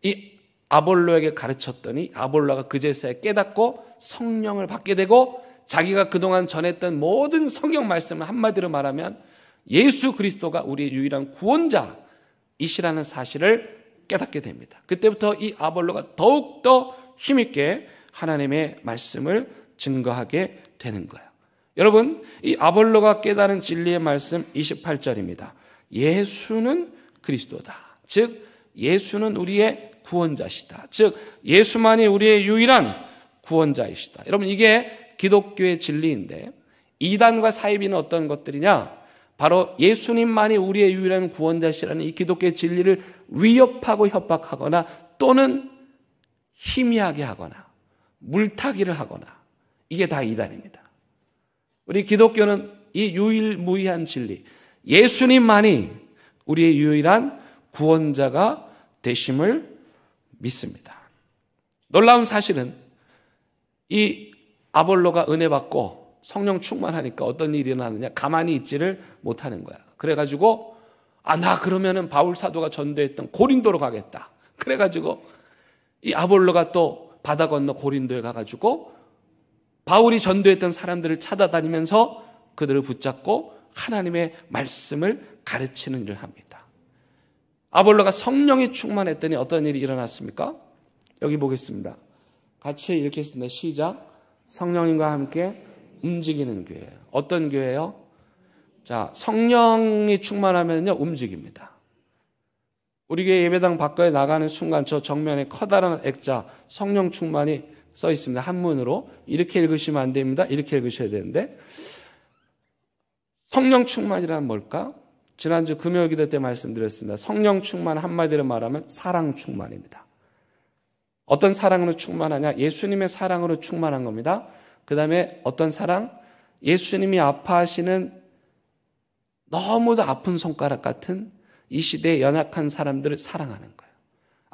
이 아볼로에게 가르쳤더니 아볼로가 그제서야 깨닫고 성령을 받게 되고 자기가 그동안 전했던 모든 성경 말씀을 한마디로 말하면 예수 그리스도가 우리의 유일한 구원자이시라는 사실을 깨닫게 됩니다. 그때부터 이 아볼로가 더욱더 힘있게 하나님의 말씀을 증거하게 되는 거예요. 여러분, 이 아볼로가 깨달은 진리의 말씀 28절입니다. 예수는 그리스도다. 즉 예수는 우리의 구원자시다. 즉 예수만이 우리의 유일한 구원자이시다. 여러분, 이게 기독교의 진리인데 이단과 사이비는 어떤 것들이냐? 바로 예수님만이 우리의 유일한 구원자시라는 이 기독교의 진리를 위협하고 협박하거나 또는 희미하게 하거나 물타기를 하거나 이게 다 이단입니다. 우리 기독교는 이 유일무이한 진리, 예수님만이 우리의 유일한 구원자가 되심을 믿습니다. 놀라운 사실은 이 아볼로가 은혜 받고 성령 충만하니까 어떤 일이 일어나느냐, 가만히 있지를 못하는 거야. 그래가지고 나 그러면은 바울 사도가 전도했던 고린도로 가겠다. 그래가지고 이 아볼로가 또 바다 건너 고린도에 가가지고 바울이 전도했던 사람들을 찾아다니면서 그들을 붙잡고 하나님의 말씀을 가르치는 일을 합니다. 아볼로가 성령이 충만했더니 어떤 일이 일어났습니까? 여기 보겠습니다. 같이 읽겠습니다. 시작. 성령님과 함께 움직이는 교회예요. 어떤 교회예요? 자, 성령이 충만하면요 움직입니다. 우리 교회 예배당 밖에 나가는 순간 저 정면에 커다란 액자 성령 충만이 써 있습니다. 한문으로. 이렇게 읽으시면 안 됩니다. 이렇게 읽으셔야 되는데 성령 충만이란 뭘까? 지난주 금요 기도 때 말씀드렸습니다. 성령 충만 한마디로 말하면 사랑 충만입니다. 어떤 사랑으로 충만하냐? 예수님의 사랑으로 충만한 겁니다. 그 다음에 어떤 사랑? 예수님이 아파하시는 너무도 아픈 손가락 같은 이 시대의 연약한 사람들을 사랑하는 거예요.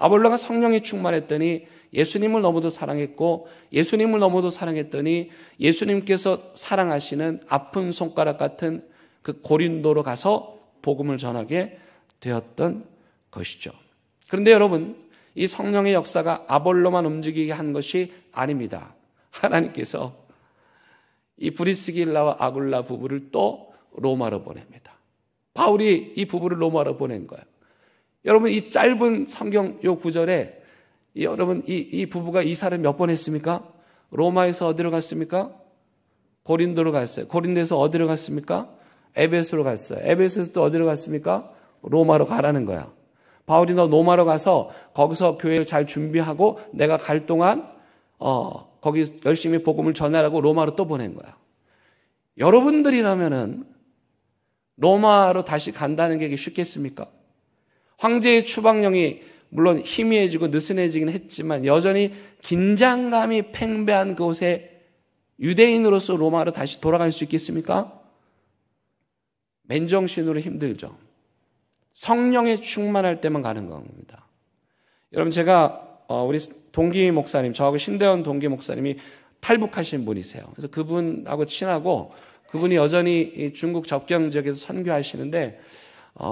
아볼로가 성령에 충만했더니 예수님을 너무도 사랑했고, 예수님을 너무도 사랑했더니 예수님께서 사랑하시는 아픈 손가락 같은 그 고린도로 가서 복음을 전하게 되었던 것이죠. 그런데 여러분, 이 성령의 역사가 아볼로만 움직이게 한 것이 아닙니다. 하나님께서 이 브리스길라와 아굴라 부부를 또 로마로 보냅니다. 바울이 이 부부를 로마로 보낸 거예요. 여러분, 이 짧은 성경 요 구절에 여러분 이 부부가 이사를 몇 번 했습니까? 로마에서 어디로 갔습니까? 고린도로 갔어요. 고린도에서 어디로 갔습니까? 에베소로 갔어요. 에베소에서 또 어디로 갔습니까? 로마로 가라는 거야. 바울이 너 로마로 가서 거기서 교회를 잘 준비하고 내가 갈 동안 거기 열심히 복음을 전하라고 로마로 또 보낸 거야. 여러분들이라면은 로마로 다시 간다는 게 쉽겠습니까? 황제의 추방령이 물론 희미해지고 느슨해지긴 했지만 여전히 긴장감이 팽배한 그곳에 유대인으로서 로마로 다시 돌아갈 수 있겠습니까? 맨정신으로 힘들죠. 성령에 충만할 때만 가는 겁니다. 여러분, 제가 우리 동기 목사님, 저하고 신대원 동기 목사님이 탈북하신 분이세요. 그래서 그분하고 친하고 그분이 여전히 중국 접경 지역에서 선교하시는데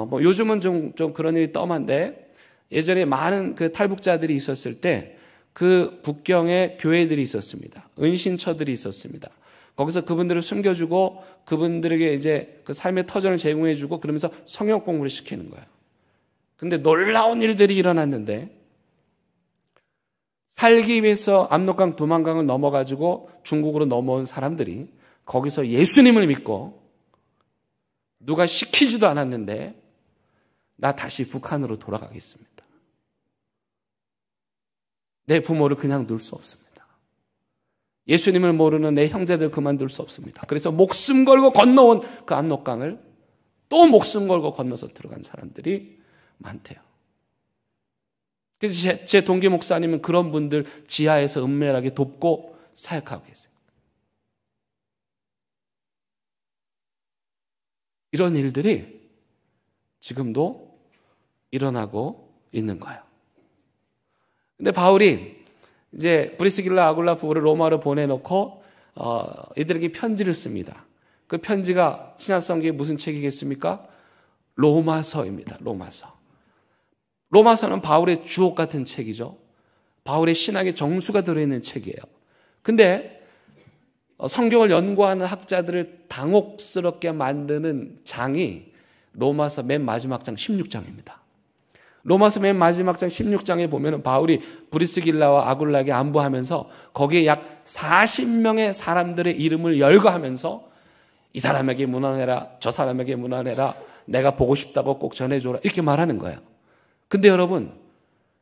뭐 요즘은 좀 그런 일이 뜸한데 예전에 많은 그 탈북자들이 있었을 때 그 국경에 교회들이 있었습니다. 은신처들이 있었습니다. 거기서 그분들을 숨겨주고 그분들에게 이제 그 삶의 터전을 제공해주고 그러면서 성역 공부를 시키는 거예요. 근데 놀라운 일들이 일어났는데 살기 위해서 압록강 두만강을 넘어가지고 중국으로 넘어온 사람들이 거기서 예수님을 믿고 누가 시키지도 않았는데 나 다시 북한으로 돌아가겠습니다. 내 부모를 그냥 둘 수 없습니다. 예수님을 모르는 내 형제들 그만둘 수 없습니다. 그래서 목숨 걸고 건너온 그 압록강을 또 목숨 걸고 건너서 들어간 사람들이 많대요. 그래서 제 동기 목사님은 그런 분들 지하에서 은밀하게 돕고 사역하고 계세요. 이런 일들이 지금도 일어나고 있는 거예요. 근데 바울이 이제 브리스길라 아굴라 부부를 로마로 보내놓고 이들에게 편지를 씁니다. 그 편지가 신약성경의 무슨 책이겠습니까? 로마서입니다. 로마서. 로마서는 바울의 주옥 같은 책이죠. 바울의 신학의 정수가 들어있는 책이에요. 근데 성경을 연구하는 학자들을 당혹스럽게 만드는 장이 로마서 맨 마지막 장 16장입니다. 로마서 맨 마지막 장 16장에 보면 바울이 브리스길라와 아굴라에게 안부하면서 거기에 약 40명의 사람들의 이름을 열거하면서 이 사람에게 문안해라, 저 사람에게 문안해라, 내가 보고 싶다고 꼭 전해줘라, 이렇게 말하는 거예요. 근데 여러분,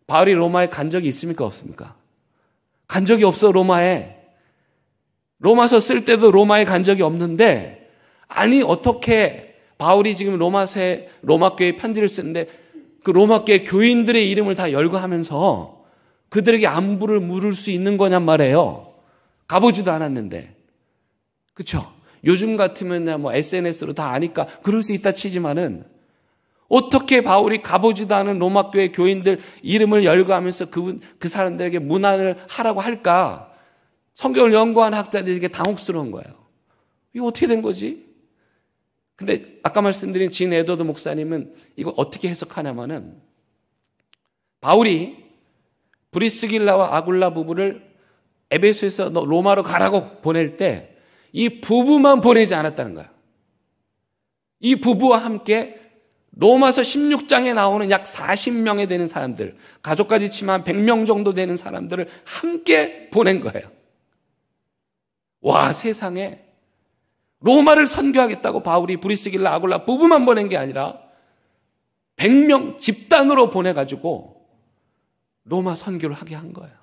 바울이 로마에 간 적이 있습니까? 없습니까? 간 적이 없어. 로마에. 로마서 쓸 때도 로마에 간 적이 없는데, 아니 어떻게 바울이 지금 로마서에 로마교회에 편지를 쓰는데 그 로마교회 교인들의 이름을 다 열거하면서 그들에게 안부를 물을 수 있는 거냔 말이에요. 가보지도 않았는데. 그렇죠? 요즘 같으면 뭐 SNS로 다 아니까 그럴 수 있다 치지만은 어떻게 바울이 가보지도 않은 로마교회 교인들 이름을 열거하면서 그 사람들에게 문안을 하라고 할까? 성경을 연구하는 학자들에게 당혹스러운 거예요. 이거 어떻게 된 거지? 근데 아까 말씀드린 진 에드워드 목사님은 이거 어떻게 해석하냐면은 바울이 브리스길라와 아굴라 부부를 에베소에서 로마로 가라고 보낼 때 이 부부만 보내지 않았다는 거예요. 이 부부와 함께 로마서 16장에 나오는 약 40명에 되는 사람들, 가족까지 치면 100명 정도 되는 사람들을 함께 보낸 거예요. 와, 세상에 로마를 선교하겠다고 바울이 브리스길라 아굴라 부부만 보낸 게 아니라 100명 집단으로 보내가지고 로마 선교를 하게 한 거예요.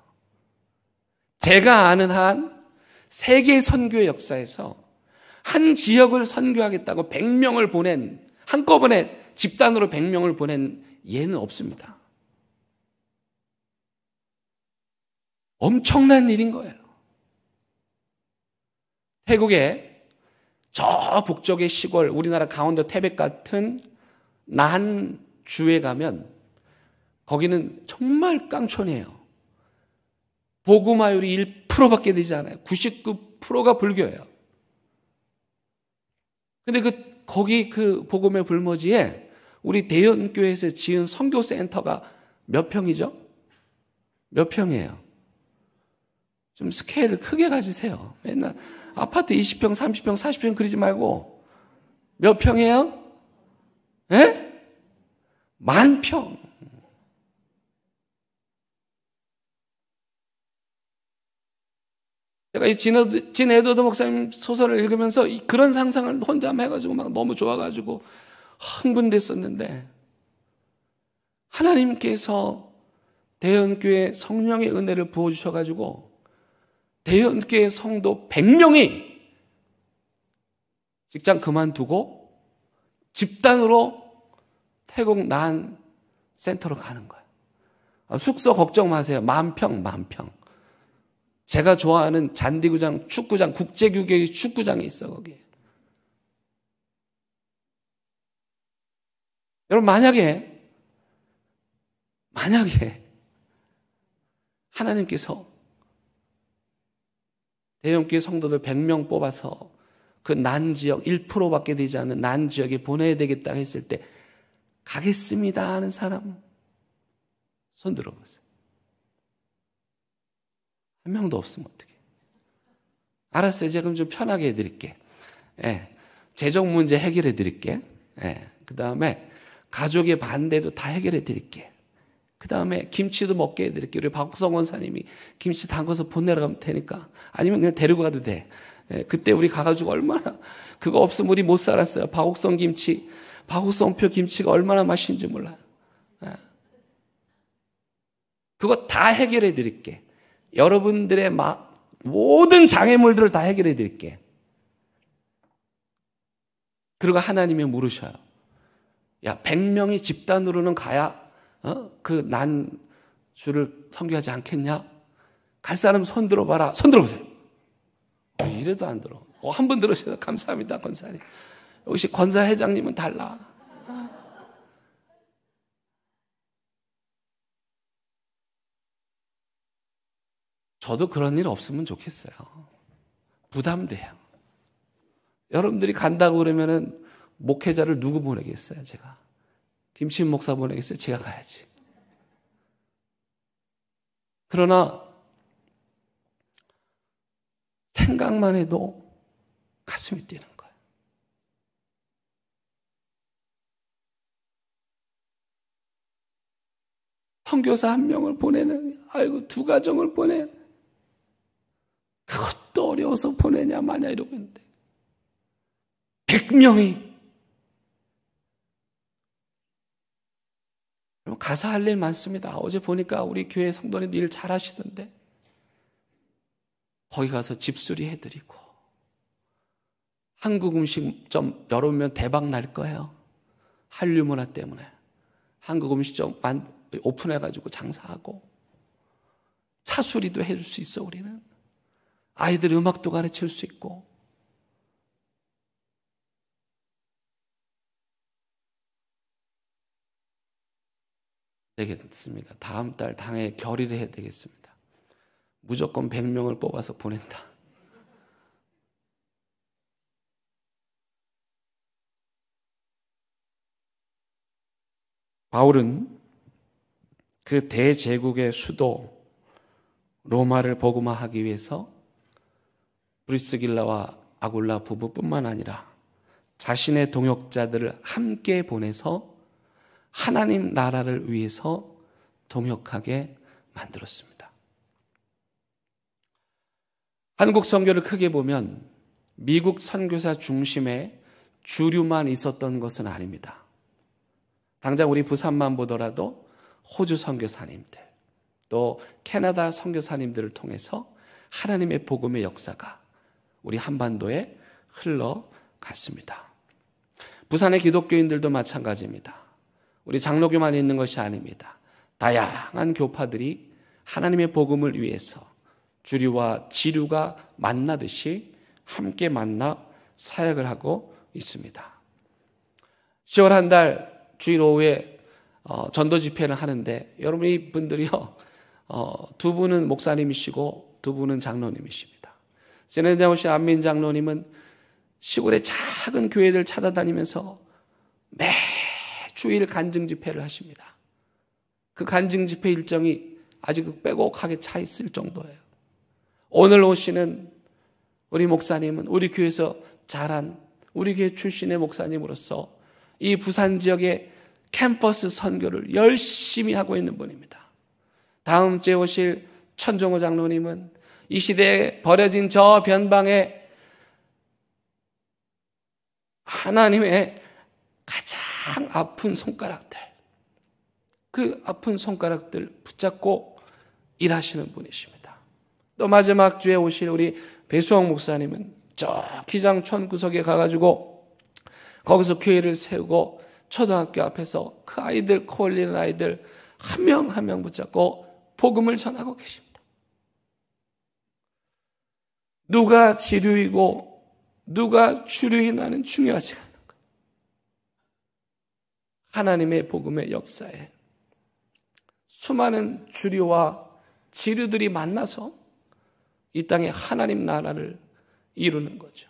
제가 아는 한 세계 선교의 역사에서 한 지역을 선교하겠다고 100명을 보낸, 한꺼번에 집단으로 100명을 보낸 예는 없습니다. 엄청난 일인 거예요. 태국에 저 북쪽의 시골, 우리나라 강원도 태백 같은 난주에 가면 거기는 정말 깡촌이에요. 복음화율이 1%밖에 되지 않아요. 99%가 불교예요. 근데 거기 그 복음의 불모지에 우리 대연교회에서 지은 선교센터가 몇 평이죠? 몇 평이에요? 좀 스케일을 크게 가지세요. 맨날 아파트 20평, 30평, 40평 그리지 말고 몇 평이에요? 예? 10,000평. 제가 이 진 에드워드 목사님 소설을 읽으면서 그런 상상을 혼자 해가지고 막 너무 좋아가지고 흥분됐었는데, 하나님께서 대연교회 성령의 은혜를 부어주셔가지고 대연교회 성도 100명이 직장 그만두고 집단으로 태국 난 센터로 가는 거예요. 숙소 걱정 마세요. 10,000평. 제가 좋아하는 잔디구장, 축구장, 국제교육의 축구장이 있어 거기에. 여러분 만약에 하나님께서 대형교회 성도들 100명 뽑아서 그 난 지역 1%밖에 되지 않는 난 지역에 보내야 되겠다 했을 때 가겠습니다 하는 사람 손 들어보세요. 한 명도 없으면 어떡해. 알았어요. 제가 그럼 좀 편하게 해드릴게. 재정 문제 해결해 드릴게. 그 다음에 가족의 반대도 다 해결해 드릴게. 그 다음에 김치도 먹게 해드릴게. 우리 박성 원사님이 김치 담궈서 보내러 테니까. 아니면 그냥 데리고 가도 돼. 그때 우리 가가지고 얼마나, 그거 없으면 우리 못 살았어요. 박옥성 김치, 박옥성표 김치가 얼마나 맛있는지 몰라요. 그거 다 해결해 드릴게. 여러분들의 모든 장애물들을 다 해결해 드릴게. 그리고 하나님이 물으셔요. 야, 100명이 집단으로는 가야 그 난주를 선교하지 않겠냐? 갈 사람 손 들어봐라. 손 들어보세요. 이래도 안 들어. 한 분 들으셔서 감사합니다, 권사님. 역시 권사 회장님은 달라. 저도 그런 일 없으면 좋겠어요. 부담돼요. 여러분들이 간다고 그러면은 목회자를 누구 보내겠어요, 제가? 김신 목사 보내겠어요? 제가 가야지. 그러나 생각만 해도 가슴이 뛰는 거예요. 선교사 한 명을 보내는, 아이고, 2가정을 보내. 그것도 어려워서 보내냐 마냐 이러고 있는데 100명이 가서 할 일 많습니다. 어제 보니까 우리 교회 성도님들 일 잘하시던데 거기 가서 집수리 해드리고 한국 음식점 열어보면 대박 날 거예요. 한류 문화 때문에 한국 음식점 오픈해가지고 장사하고 차수리도 해줄 수 있어. 우리는 아이들 음악도 가르칠 수 있고. 되겠습니다. 다음 달 당에 결의를 해야 되겠습니다. 무조건 100명을 뽑아서 보낸다. 바울은 그 대제국의 수도 로마를 복음화하기 위해서 브리스길라와 아굴라 부부뿐만 아니라 자신의 동역자들을 함께 보내서 하나님 나라를 위해서 동역하게 만들었습니다. 한국 선교를 크게 보면 미국 선교사 중심의 주류만 있었던 것은 아닙니다. 당장 우리 부산만 보더라도 호주 선교사님들, 또 캐나다 선교사님들을 통해서 하나님의 복음의 역사가 우리 한반도에 흘러갔습니다. 부산의 기독교인들도 마찬가지입니다. 우리 장로교만 있는 것이 아닙니다. 다양한 교파들이 하나님의 복음을 위해서 주류와 지류가 만나듯이 함께 만나 사역을 하고 있습니다. 10월 한 달 주일 오후에 전도 집회를 하는데 여러분 이 분들이요 두 분은 목사님이시고 두 분은 장로님이십니다. 제네자 오신 안민 장로님은 시골의 작은 교회들 찾아다니면서 매 주일 간증 집회를 하십니다. 그 간증 집회 일정이 아주 빼곡하게 차 있을 정도예요. 오늘 오시는 우리 목사님은 우리 교회에서 자란 우리 교회 출신의 목사님으로서 이 부산 지역의 캠퍼스 선교를 열심히 하고 있는 분입니다. 다음 주에 오실 천종호 장로님은 이 시대에 버려진 저 변방에 하나님의 가장 아픈 손가락들, 그 아픈 손가락들 붙잡고 일하시는 분이십니다. 또 마지막 주에 오실 우리 배수홍 목사님은 저 기장촌 구석에 가가지고 거기서 교회를 세우고 초등학교 앞에서 그 아이들, 코 올리는 아이들 한 명 한 명 붙잡고 복음을 전하고 계십니다. 누가 지류이고 누가 주류이나는 중요하지 않은 것. 하나님의 복음의 역사에 수많은 주류와 지류들이 만나서 이 땅에 하나님 나라를 이루는 거죠.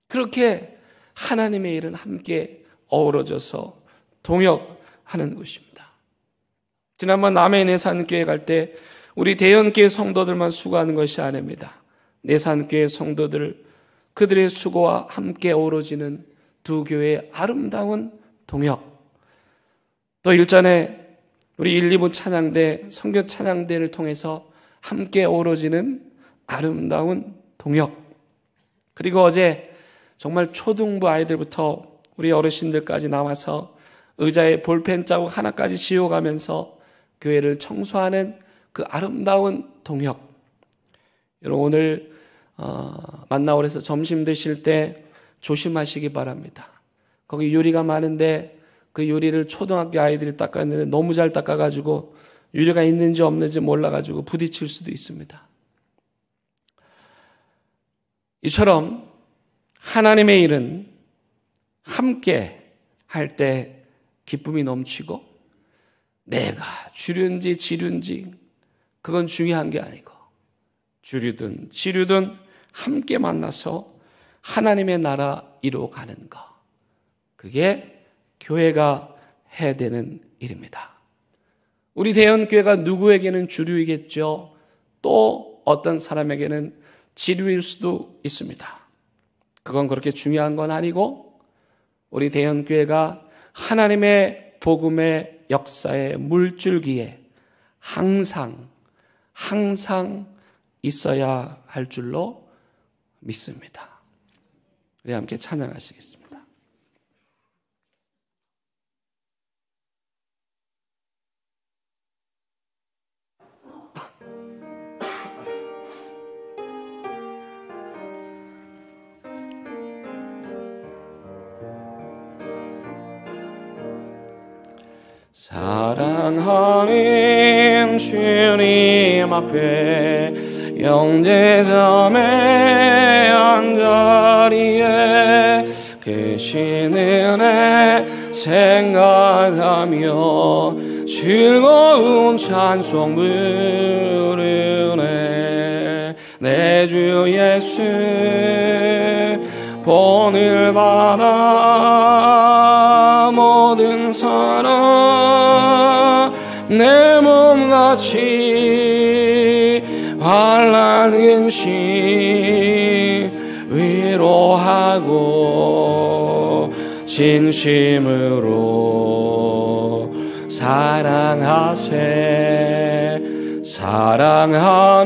그렇게 하나님의 일은 함께 어우러져서 동역하는 것입니다. 지난번 남해 내산교회 갈 때 우리 대연교회 성도들만 수고하는 것이 아닙니다. 내산교회 성도들 그들의 수고와 함께 어우러지는 두 교회의 아름다운 동역. 또 일전에 우리 1, 2부 찬양대, 선교 찬양대를 통해서 함께 어우러지는 아름다운 동역. 그리고 어제 정말 초등부 아이들부터 우리 어르신들까지 나와서 의자에 볼펜 자국 하나까지 지워가면서 교회를 청소하는 그 아름다운 동역. 여러분 오늘 만나올에서 점심 드실 때 조심하시기 바랍니다. 거기 유리가 많은데 그 유리를 초등학교 아이들이 닦았는데 너무 잘 닦아가지고 유리가 있는지 없는지 몰라가지고 부딪힐 수도 있습니다. 이처럼 하나님의 일은 함께 할 때 기쁨이 넘치고 내가 주류인지 지류인지 그건 중요한 게 아니고 주류든 지류든 함께 만나서 하나님의 나라 이루어가는 것, 그게 교회가 해야 되는 일입니다. 우리 대연교회가 누구에게는 주류이겠죠. 또 어떤 사람에게는 지류일 수도 있습니다. 그건 그렇게 중요한 건 아니고 우리 대연교회가 하나님의 복음의 역사의 물줄기에 항상 있어야 할 줄로 믿습니다. 우리 함께 찬양하시겠습니다. 사랑하는 주님 앞에 영제점의 한자리에 계시는 애 생각하며 즐거운 찬송 부르네. 내 주 예수 본을 받아 모든 사람 내 몸같이 환난 근심 위로하고 진심으로 사랑하세. 사랑하는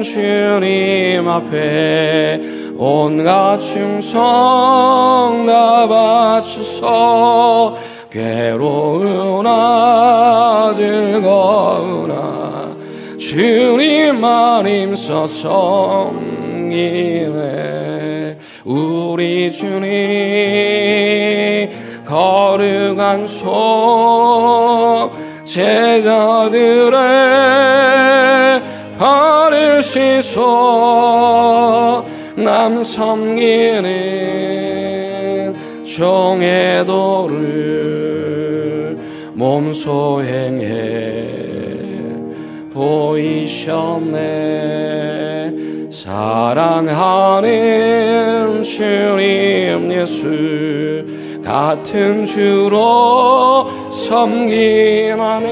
주님 앞에 온갖 충성 다 바쳐서 괴로우나 즐거우나 주님만 힘써서 섬기네. 우리 주님 거룩한 손 제자들의 발을 씻어 남 섬기는 종의 도를 몸소 행해 보이셨네. 사랑하는 주님 예수 같은 주로 섬기나니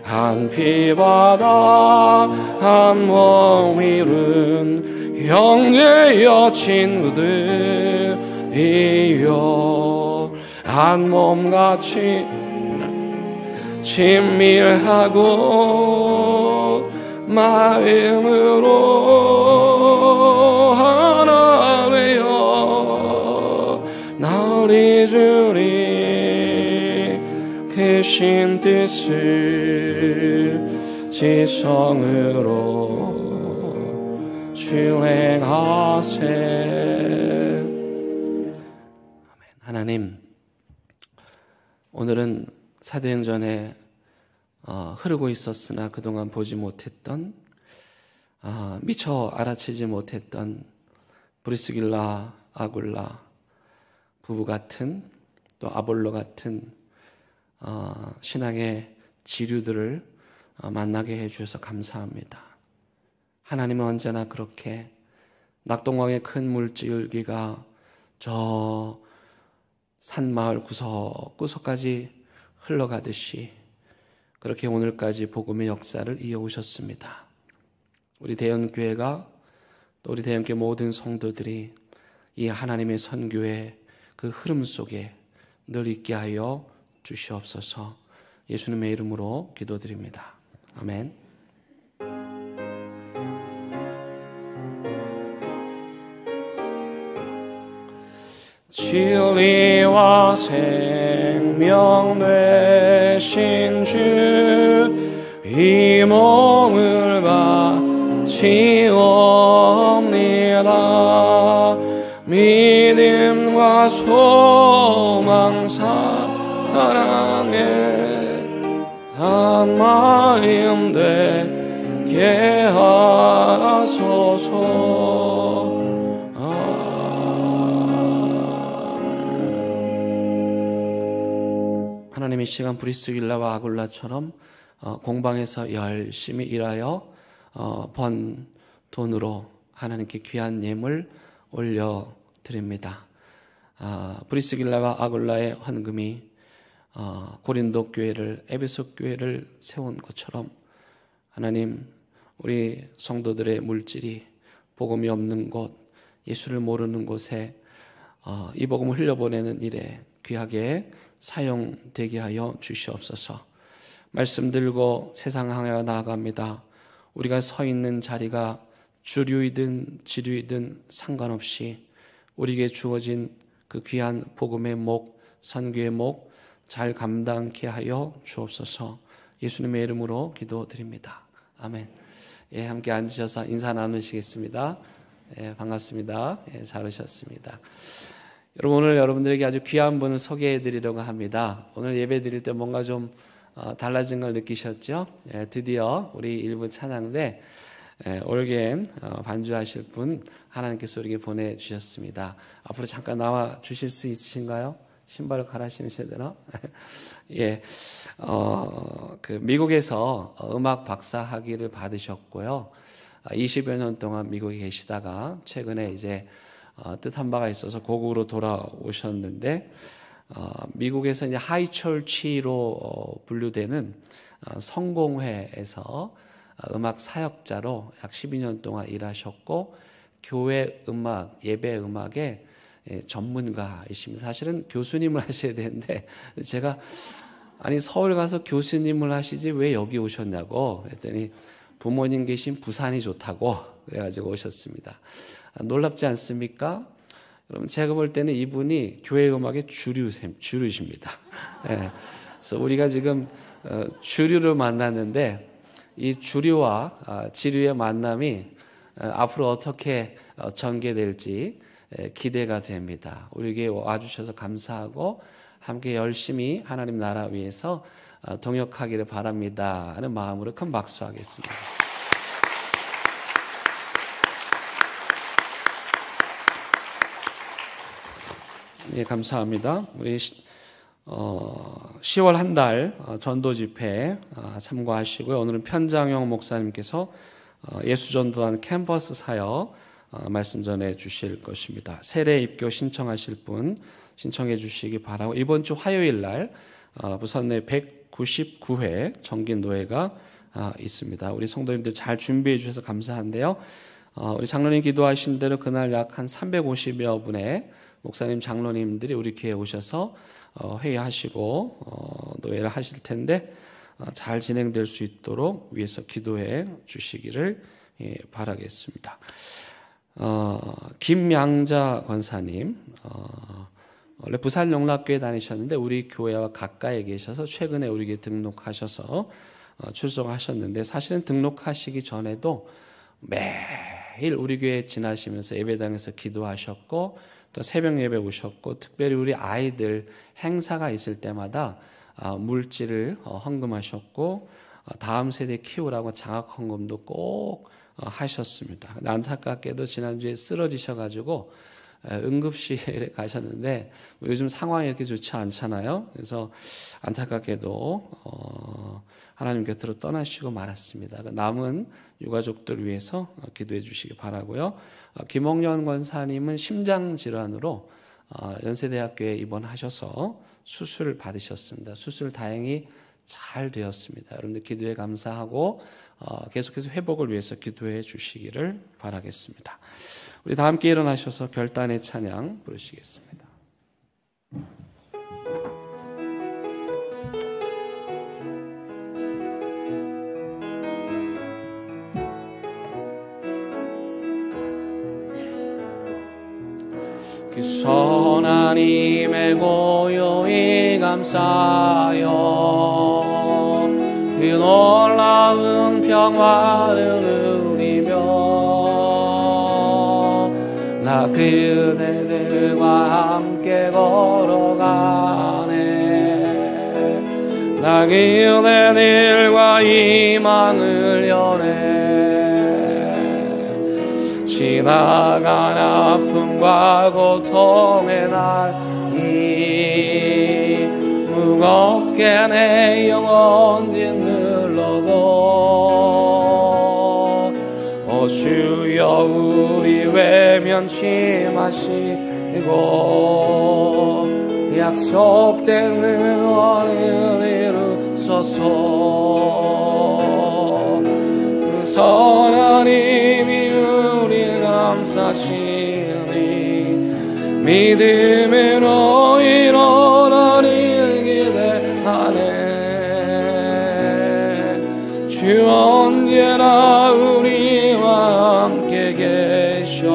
한 피바다 한 몸 이룬 형제여 친구들이여 한 몸같이 친밀하고 마음으로 하나 되어 나를 주리 크신 뜻을 지성으로 주행하세. 하나님, 오늘은 사도행전에 흐르고 있었으나 그동안 보지 못했던 미처 알아채지 못했던 브리스길라 아굴라 부부 같은 또 아볼로 같은 신앙의 지류들을 만나게 해주셔서 감사합니다. 하나님은 언제나 그렇게 낙동강의 큰 물줄기가 저 산마을 구석구석까지 흘러가듯이 그렇게 오늘까지 복음의 역사를 이어오셨습니다. 우리 대형교회가 또 우리 대형교회 모든 성도들이 이 하나님의 선교의 그 흐름 속에 늘 있게 하여 주시옵소서. 예수님의 이름으로 기도드립니다. 아멘. 진리와 생명 되신 주 이 몸을 바치옵니다. 믿음과 소망 사랑에 한 마음 되게 하소서. 하나님의 시간 브리스길라와 아굴라처럼 공방에서 열심히 일하여 번 돈으로 하나님께 귀한 예물 올려드립니다. 브리스길라와 아굴라의 헌금이 고린도 교회를 에베소 교회를 세운 것처럼 하나님 우리 성도들의 물질이 복음이 없는 곳, 예수를 모르는 곳에 이 복음을 흘려보내는 일에 귀하게 사용되게 하여 주시옵소서. 말씀 들고 세상 향하여 나아갑니다. 우리가 서 있는 자리가 주류이든 지류이든 상관없이 우리에게 주어진 그 귀한 복음의 목, 선교의 목 잘 감당케 하여 주옵소서. 예수님의 이름으로 기도드립니다. 아멘. 예, 함께 앉으셔서 인사 나누시겠습니다. 예, 반갑습니다. 예, 잘 오셨습니다. 여러분, 오늘 여러분들에게 아주 귀한 분을 소개해 드리려고 합니다. 오늘 예배 드릴 때 뭔가 좀 달라진 걸 느끼셨죠? 예, 드디어 우리 일부 찬양대 올겐 반주하실 분 하나님께서 우리에게 보내주셨습니다. 앞으로 잠깐 나와 주실 수 있으신가요? 신발을 갈아 신으셔야 되나? 예, 그 미국에서 음악 박사 학위를 받으셨고요. 20여 년 동안 미국에 계시다가 최근에 이제 뜻한 바가 있어서 고국으로 돌아오셨는데 미국에서 이제 하이처치로 분류되는 성공회에서 음악 사역자로 약 12년 동안 일하셨고 교회 음악, 예배 음악의 전문가이십니다. 사실은 교수님을 하셔야 되는데 제가 아니 서울 가서 교수님을 하시지 왜 여기 오셨냐고 그랬더니 부모님 계신 부산이 좋다고 그래가지고 오셨습니다. 놀랍지 않습니까? 여러분 제가 볼 때는 이분이 교회 음악의 주류십니다. 네. 그래서 우리가 지금 주류를 만났는데 이 주류와 지류의 만남이 앞으로 어떻게 전개될지 기대가 됩니다. 우리에게 와주셔서 감사하고 함께 열심히 하나님 나라 위해서 동역하기를 바랍니다 하는 마음으로 큰 박수 하겠습니다. 예, 감사합니다. 우리 10월 한 달 전도 집회 참고하시고요. 오늘은 편장영 목사님께서 예수전도단 캠퍼스 사역 말씀 전해 주실 것입니다. 세례 입교 신청하실 분 신청해 주시기 바라고, 이번 주 화요일 날 부산 내 199회 정기노회가 있습니다. 우리 성도님들 잘 준비해 주셔서 감사한데요. 우리 장로님 기도하신 대로 그날 약 한 350여 분의 목사님 장로님들이 우리 교회에 오셔서 회의하시고 노회를 하실 텐데 잘 진행될 수 있도록 위해서 기도해 주시기를 바라겠습니다. 김양자 권사님, 원래 부산 영락교회 다니셨는데 우리 교회와 가까이 계셔서 최근에 우리 교회 등록하셔서 출석하셨는데, 사실은 등록하시기 전에도 매일 우리 교회 지나시면서 예배당에서 기도하셨고 또 새벽 예배 오셨고, 특별히 우리 아이들 행사가 있을 때마다 물질을 헌금하셨고 다음 세대 키우라고 장학 헌금도 꼭 하셨습니다. 근데 안타깝게도 지난주에 쓰러지셔가지고 응급실에 가셨는데 요즘 상황이 이렇게 좋지 않잖아요. 그래서 안타깝게도 하나님 곁으로 떠나시고 말았습니다. 남은 유가족들 위해서 기도해 주시기 바라고요. 김홍년 권사님은 심장질환으로 연세대학교에 입원하셔서 수술을 받으셨습니다. 수술 다행히 잘 되었습니다. 여러분들 기도에 감사하고 계속해서 회복을 위해서 기도해 주시기를 바라겠습니다. 우리 다 함께 일어나셔서 결단의 찬양 부르시겠습니다. 그 선한 힘에 고요히 감사하여 그 놀라운 평화를 누리며 나 그대들과 함께 걸어가네. 나 그대들과 희망을 여네. 지나간 아픔과 고통의 날이 무겁게 내 영혼 짓눌러도 오 주여 우리 외면치 마시고 약속된 응원을 이루소서. 그 선한 힘이 우리 감싸시니 믿음으로 이뤄나를 기대하네. 주 언제나 우리와 함께 계셔.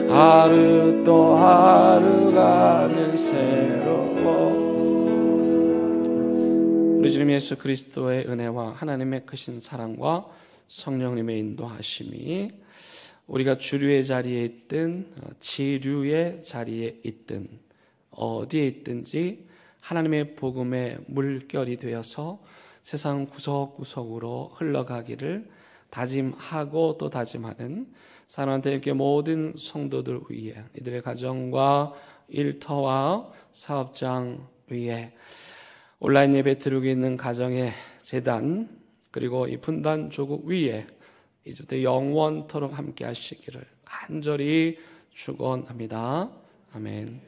하루 또 하루가 늘 새로워. 우리 주님 예수 그리스도의 은혜와 하나님의 크신 사랑과 성령님의 인도하심이 우리가 주류의 자리에 있든 지류의 자리에 있든 어디에 있든지 하나님의 복음의 물결이 되어서 세상 구석구석으로 흘러가기를 다짐하고 또 다짐하는 사랑하는 이렇게 모든 성도들 위해, 이들의 가정과 일터와 사업장 위에, 온라인 예배 드리고 있는 가정의 재단, 그리고 이 분단 조국 위에 이제부터 영원토록 함께 하시기를 간절히 축원합니다. 아멘.